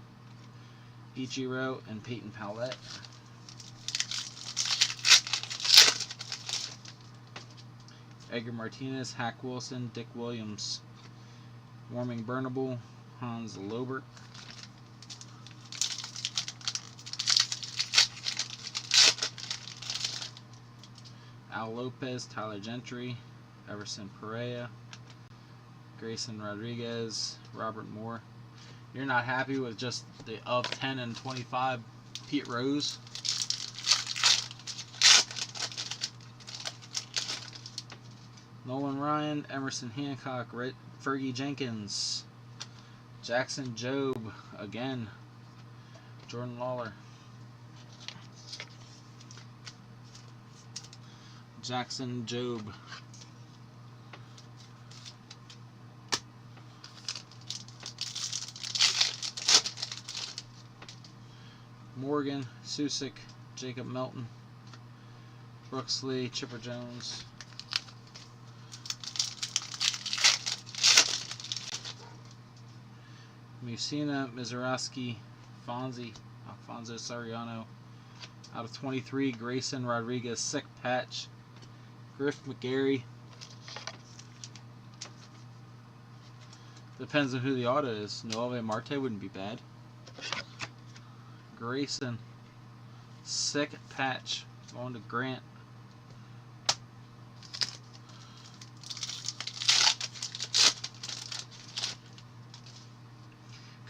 Ichiro, and Peyton Pallette. Edgar Martinez, Hack Wilson, Dick Williams. Warming Burnable, Hans Lobert. Al Lopez, Tyler Gentry, Everson Pereira, Grayson Rodriguez, Robert Moore. You're not happy with just the of 10 and 25 Pete Rose? Nolan Ryan, Emerson Hancock, Fergie Jenkins, Jackson Jobe again, Jordan Lawler, Jackson Jobe, Morgan, Susick, Jacob Melton, Brooks Lee, Chipper Jones, Musina, Mizorowski, Alfonso Sariano. Out of 23, Grayson Rodriguez, sick patch. Griff McGarry. Depends on who the auto is. Noave Marte wouldn't be bad. Grayson, sick patch. Going to Grant.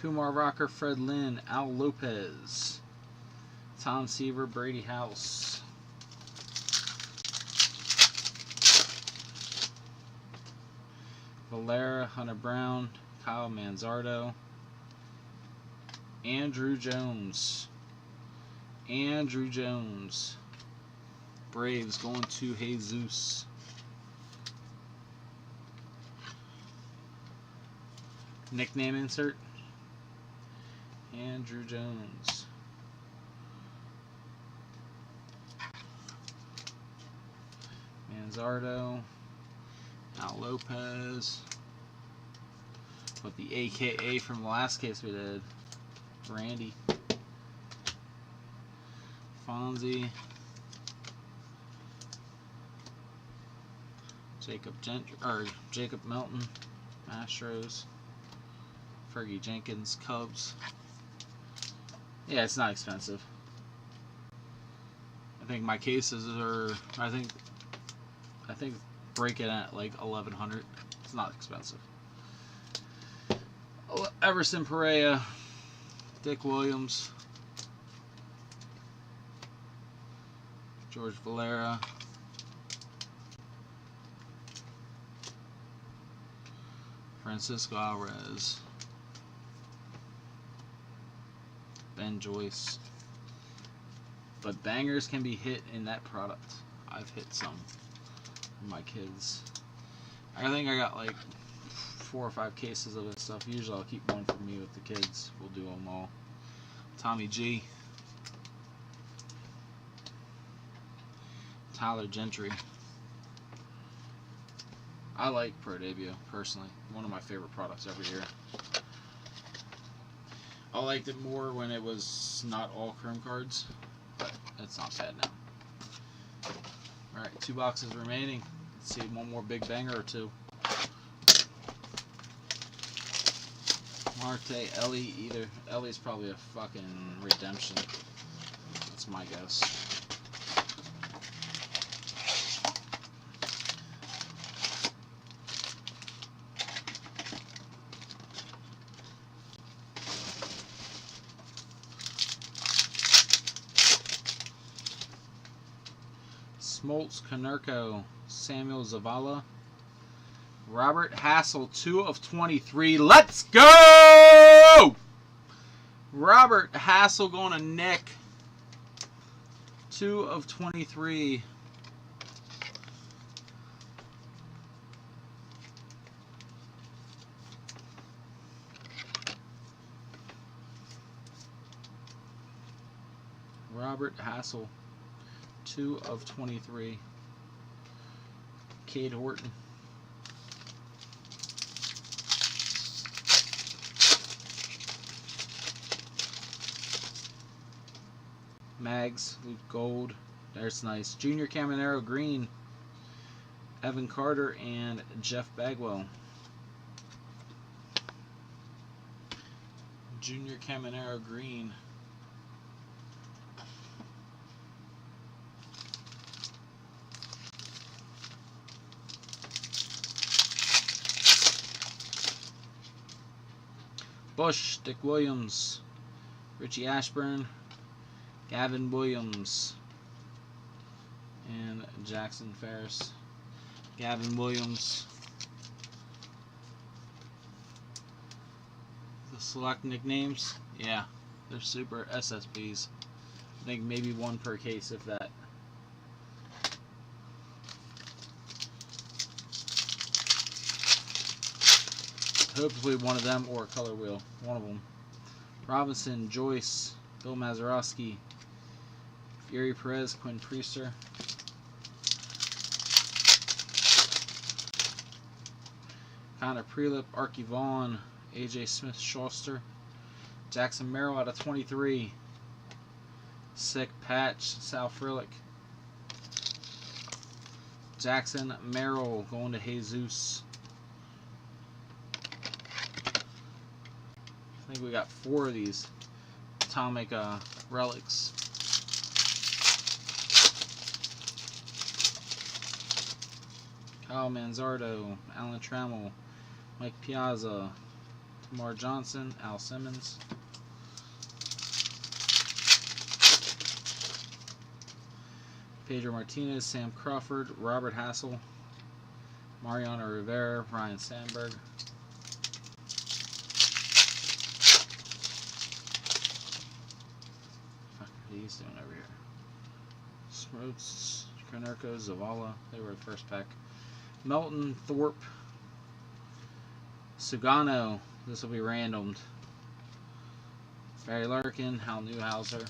Kumar Rocker, Fred Lynn, Al Lopez, Tom Seaver, Brady House, Valera, Hunter Brown, Kyle Manzardo, Andrew Jones, Braves going to Jesus. Nickname insert. Andrew Jones. Manzardo. Al Lopez. But the AKA from the last case we did. Randy. Fonzie. Jacob Melton. Astros. Fergie Jenkins. Cubs. Yeah, it's not expensive. I think my cases are, I think break it at like $1,100. It's not expensive. Everson Pereira, Dick Williams, George Valera, Francisco Alvarez, Ben Joyce. But bangers can be hit in that product. I've hit some for my kids. I think I got like 4 or 5 cases of this stuff. Usually I'll keep one for me with the kids. We'll do them all. Tommy G. Tyler Gentry. I like Pro Debut personally. One of my favorite products every year. I liked it more when it was not all chrome cards, but it's not bad now. Alright, 2 boxes remaining. Let's see one more big banger or 2. Marte, Ellie, either. Ellie's probably a fucking redemption. That's my guess. Smoltz, Konerko, Samuel Zavala, Robert Hassel, 2 of 23. Let's go! Robert Hassel going to Nick. 2 of 23. Robert Hassel. 2 of 23. Cade Horton. Mags, Luke Gold. There's nice. Junior Caminero Green. Evan Carter and Jeff Bagwell. Junior Caminero Green. Bush, Dick Williams, Richie Ashburn, Gavin Williams, and Jackson Ferris. Gavin Williams. The select nicknames, yeah, they're super SSBs. I think maybe one per case, if that. Hopefully one of them or a color wheel. One of them. Robinson, Joyce, Bill Mazeroski, Yuri Perez, Quinn Priester. Connor Prelip, Archie Vaughn, AJ Smith Schuster, Jackson Merrill out of 23. Sick patch, Sal Frelick. Jackson Merrill going to Jesus. I think we got 4 of these atomic relics. Kyle Manzardo, Alan Trammell, Mike Piazza, Tamar Johnson, Al Simmons. Pedro Martinez, Sam Crawford, Robert Hassel, Mariano Rivera, Ryan Sandberg. What are these doing over here? Smotes, Konerko, Zavala. They were the first pack. Melton, Thorpe, Sugano. This will be randomed. Barry Larkin, Hal Newhouser.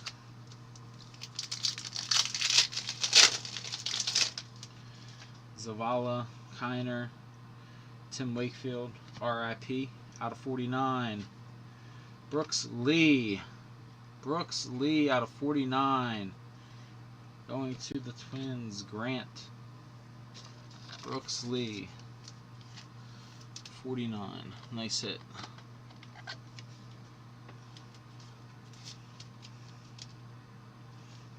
Zavala, Kiner, Tim Wakefield, RIP, out of 49. Brooks Lee out of 49. Going to the Twins, Grant. Brooks Lee, 49. Nice hit.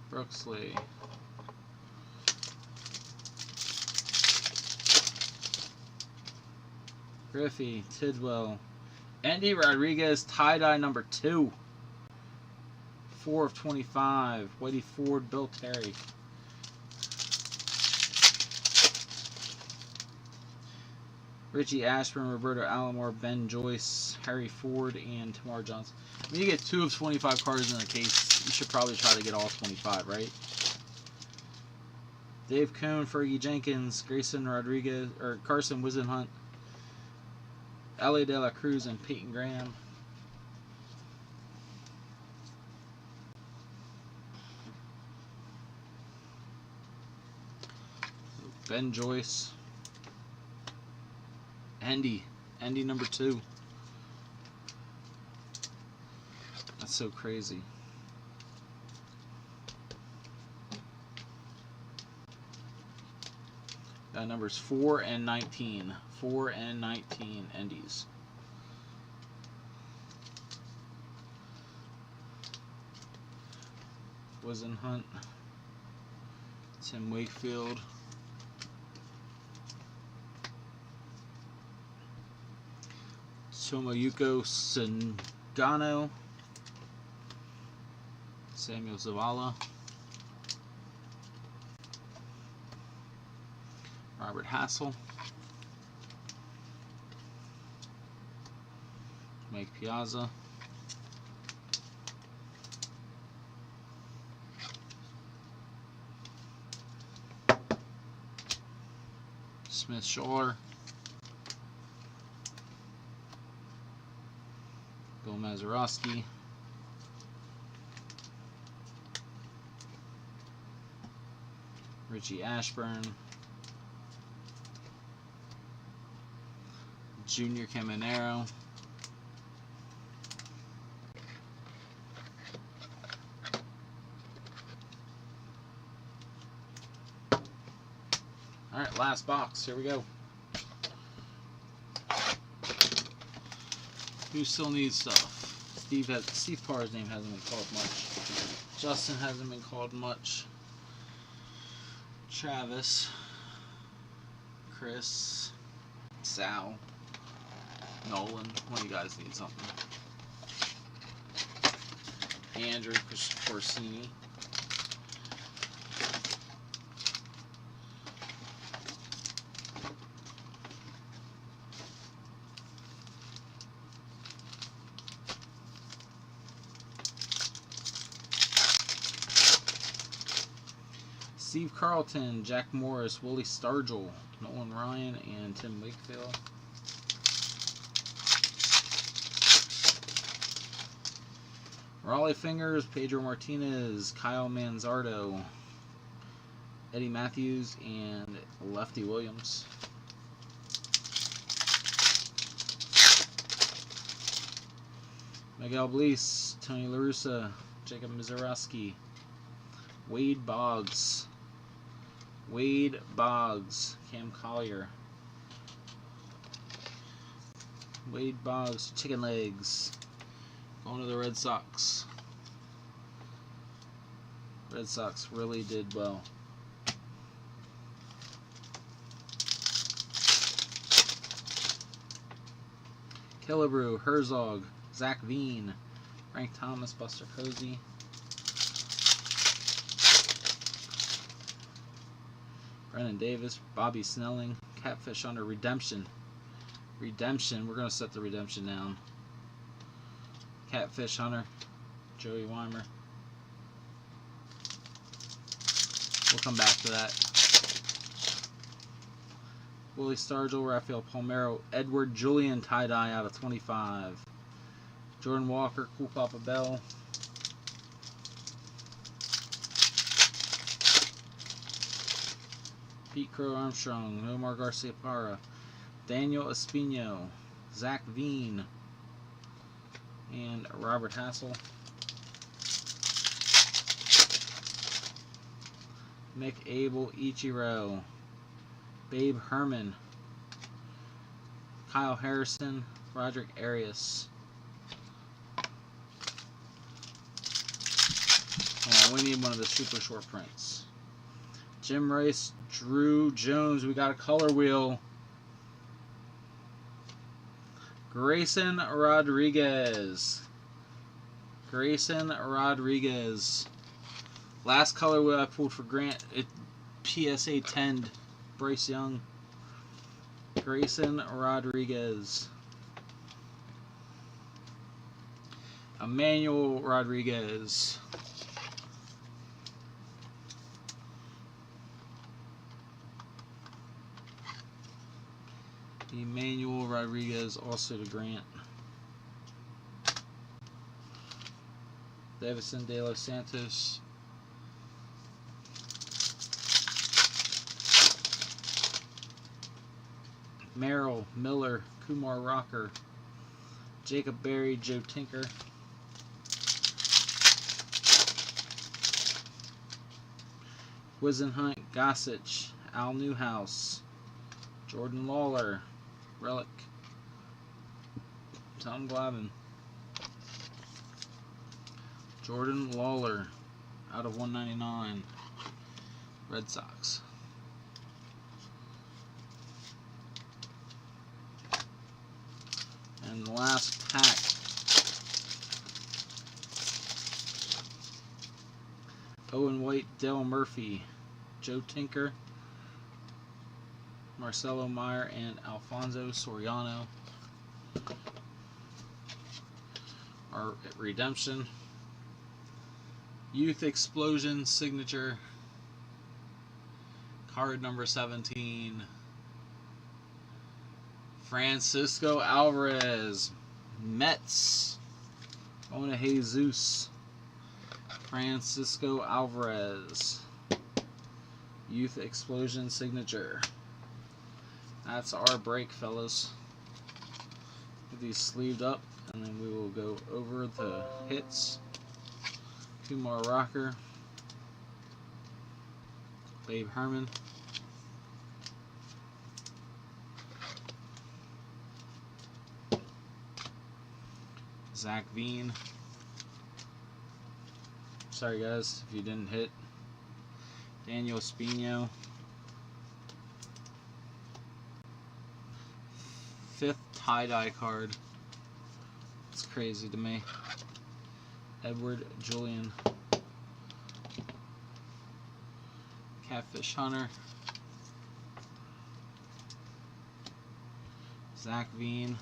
Brooks Lee. Griffey, Tidwell, Andy Rodriguez, tie-dye number 2. 4 of 25. Whitey Ford, Bill Terry. Richie Ashburn, Roberto Alomar, Ben Joyce, Harry Ford, and Tamar Johnson. When you get 2 of 25 cards in a case, you should probably try to get all 25, right? Dave Cohn, Fergie Jenkins, Grayson Rodriguez, or Carson Wisenhunt, Ellie De La Cruz, and Peyton Graham. Ben Joyce. Andy number 2. That's so crazy. Got numbers 4 and 19. 4 and 19 Endies. Wisenhunt, Tim Wakefield, Tomoyuko Sugano, Samuel Zavala, Robert Hassel, Mike Piazza, Smith Schuller, Bill Mazeroski, Richie Ashburn, Junior Caminero, alright, last box. Here we go. Who still needs stuff? Steve Parr's name hasn't been called much. Justin hasn't been called much. Travis, Chris, Sal, Nolan. One of you guys need something. Andrew Corsini. Steve Carlton, Jack Morris, Willie Stargell, Nolan Ryan, and Tim Wakefield. Raleigh Fingers, Pedro Martinez, Kyle Manzardo, Eddie Matthews, and Lefty Williams. Miguel Bleece, Tony La Russa, Jacob Mizorowski, Wade Boggs, Cam Collier, Wade Boggs, Chicken Legs, going to the Red Sox. Red Sox really did well. Killebrew, Herzog, Zach Veen, Frank Thomas, Buster Posey, Brennan Davis, Bobby Snelling, Catfish Hunter, Redemption. We're going to set the redemption down. Catfish Hunter, Joey Weimer. We'll come back to that. Willie Stargell, Rafael Palmeiro, Edward Julian tie-dye out of 25. Jordan Walker, Cool Papa Bell. Pete Crow Armstrong, Omar Garcia Parra, Daniel Espino, Zach Veen, and Robert Hassel. Mick Abel Ichiro, Babe Herman, Kyle Harrison, Roderick Arias. Oh, we need one of the super short prints. Jim Rice, Drew Jones. We got a color wheel. Grayson Rodriguez. Last color wheel I pulled for Grant. PSA 10. Bryce Young. Grayson Rodriguez. Emmanuel Rodriguez. Emmanuel Rodriguez, also to Grant. Davison De Los Santos. Merrill, Miller, Kumar Rocker, Jacob Berry, Joe Tinker. Wisenhunt, Gossage, Al Newhouse, Jordan Lawler, Relic, Tom Glavine, Jordan Lawler, out of 199, Red Sox. And the last pack, Owen White, Dale Murphy, Joe Tinker, Marcelo Meyer, and Alfonso Soriano. Our redemption. Youth Explosion signature. Card number 17. Francisco Alvarez. Mets. Ona Jesus. Francisco Alvarez. Youth Explosion signature. That's our break, fellas. Get these sleeved up, and then we will go over the hits. Kumar Rocker, Babe Herman, Zach Veen. Sorry guys if you didn't hit. Daniel Espino. 5th tie-dye card. It's crazy to me. Edward Julian. Catfish Hunter. Zach Veen.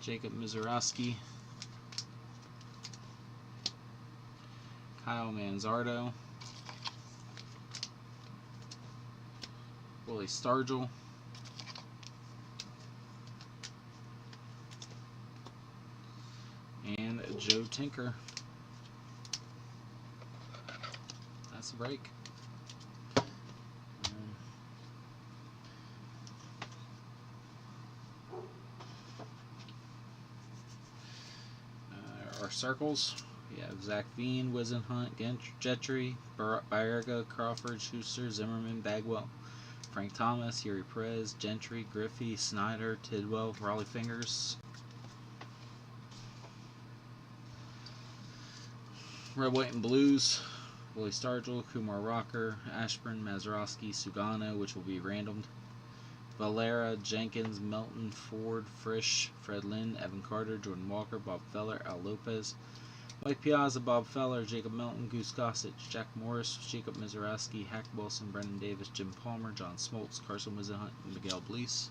Jacob Mizorowski. Kyle Manzardo, Willie Stargell, and Joe Tinker. That's a break. Our circles, we have Zach Veen, Wisenhunt, Gentry, Baerga, Crawford, Schuster, Zimmerman, Bagwell, Frank Thomas, Yuri Perez, Gentry, Griffey, Snyder, Tidwell, Raleigh Fingers. Red, White, and Blues, Willie Stargell, Kumar Rocker, Ashburn, Mazeroski, Sugano, which will be randomed, Valera, Jenkins, Melton, Ford, Frisch, Fred Lynn, Evan Carter, Jordan Walker, Bob Feller, Al Lopez, Mike Piazza, Bob Feller, Jacob Melton, Goose Gossett, Jack Morris, Jacob Mazeroski, Hack Wilson, Brendan Davis, Jim Palmer, John Smoltz, Carson Wisenhunt, and Miguel Blease.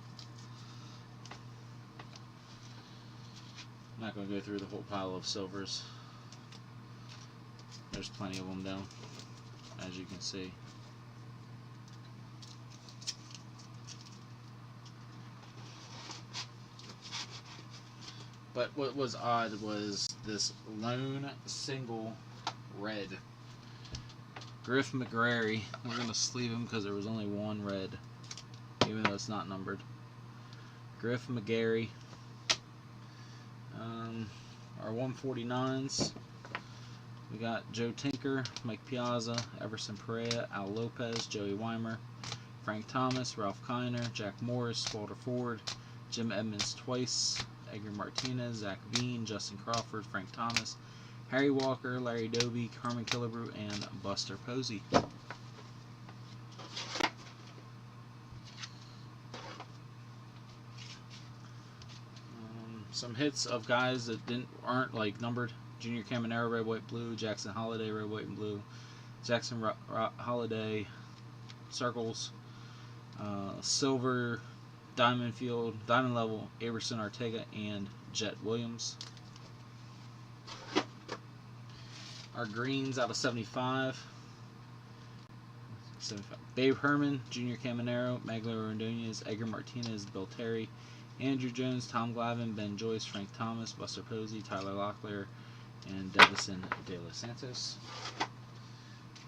I'm not going to go through the whole pile of silvers. There's plenty of them down, as you can see. But what was odd was this lone single red. Griff McGrary. We're going to sleeve him because there was only one red, even though it's not numbered. Griff McGarry. Our 149s. We got Joe Tinker, Mike Piazza, Everson Perea, Al Lopez, Joey Weimer, Frank Thomas, Ralph Kiner, Jack Morris, Walter Ford, Jim Edmonds twice, Edgar Martinez, Zach Veen, Justin Crawford, Frank Thomas, Harry Walker, Larry Doby, Carmen Killebrew, and Buster Posey. Some hits of guys that aren't like numbered. Junior Caminero, Red, White, Blue. Jackson Holiday, Red, White, and Blue. Jackson Holiday, Circles. Silver, Diamond Field, Diamond Level, Aberson Ortega, and Jet Williams. Our greens out of 75. Babe Herman, Junior Caminero, Magloire Ordonez, Edgar Martinez, Bill Terry, Andrew Jones, Tom Glavine, Ben Joyce, Frank Thomas, Buster Posey, Tyler Locklear, and Devison De Los Santos.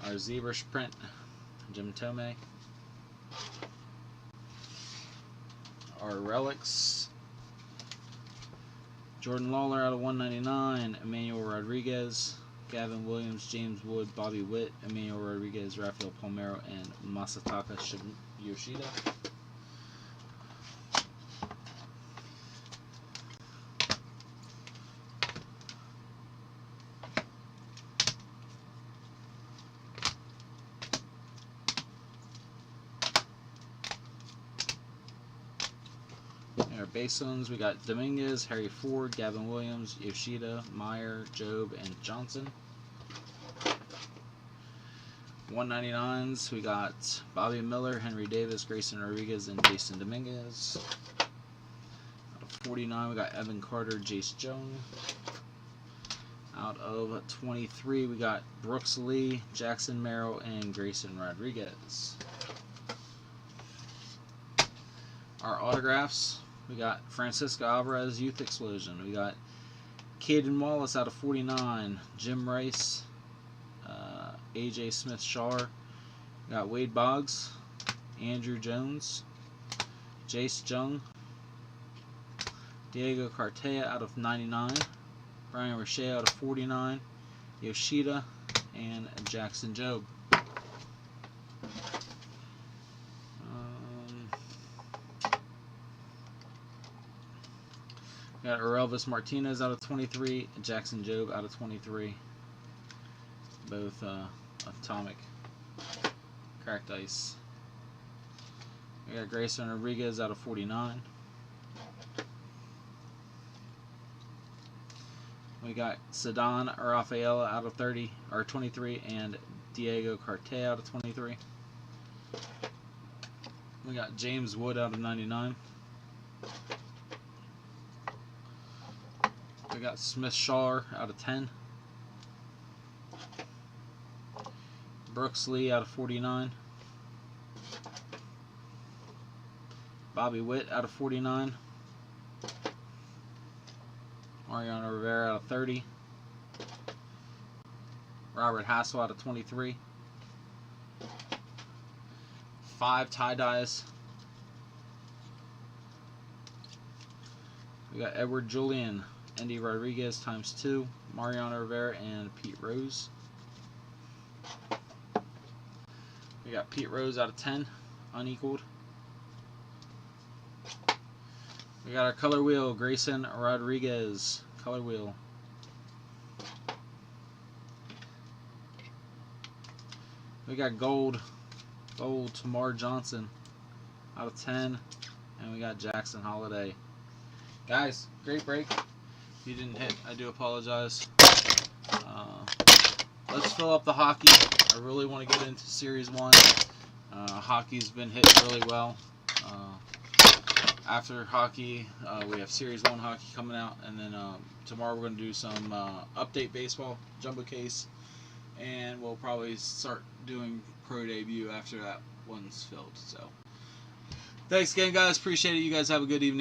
Our zebra sprint, Jim Tomei. Our relics, Jordan Lawler out of 199, Emmanuel Rodriguez, Gavin Williams, James Wood, Bobby Witt, Emmanuel Rodriguez, Rafael Palmeiro, and Masataka Yoshida. Our base ones, we got Dominguez, Harry Ford, Gavin Williams, Yoshida, Meyer, Job, and Johnson. 199s, we got Bobby Miller, Henry Davis, Grayson Rodriguez, and Jason Dominguez. Out of 49, we got Evan Carter, Jace Jung. Out of 23, we got Brooks Lee, Jackson Merrill, and Grayson Rodriguez. Our autographs, we got Francisco Alvarez, Youth Explosion. We got Caden Wallace out of 49, Jim Rice, AJ Smith-Shawr. We got Wade Boggs, Andrew Jones, Jace Jung, Diego Cartea out of 99, Brian Roche out of 49, Yoshida, and Jackson Jobe. We got Orelvis Martinez out of 23, and Jackson Jobe out of 23. Both Atomic Cracked Ice. We got Grayson Rodriguez out of 49. We got Ceddanne Rafaela out of 30 or 23, and Diego Cartea out of 23. We got James Wood out of 99. We got Smith-Shawr out of 10. Brooks Lee out of 49. Bobby Witt out of 49. Mariano Rivera out of 30. Robert Hassel out of 23. 5 tie-dyes. We got Edward Julian, Andy Rodriguez ×2, Mariano Rivera, and Pete Rose. We got Pete Rose out of 10, unequaled. We got our color wheel, Grayson Rodriguez, color wheel. We got gold Tamar Johnson out of 10, and we got Jackson Holiday. Guys, great break. If you didn't hit, I do apologize. Let's fill up the hockey. I really want to get into Series 1. Hockey's been hitting really well. After hockey, we have Series 1 hockey coming out, and then tomorrow we're going to do some update baseball, jumbo case, and we'll probably start doing pro debut after that one's filled. So, thanks again, guys. Appreciate it. You guys have a good evening.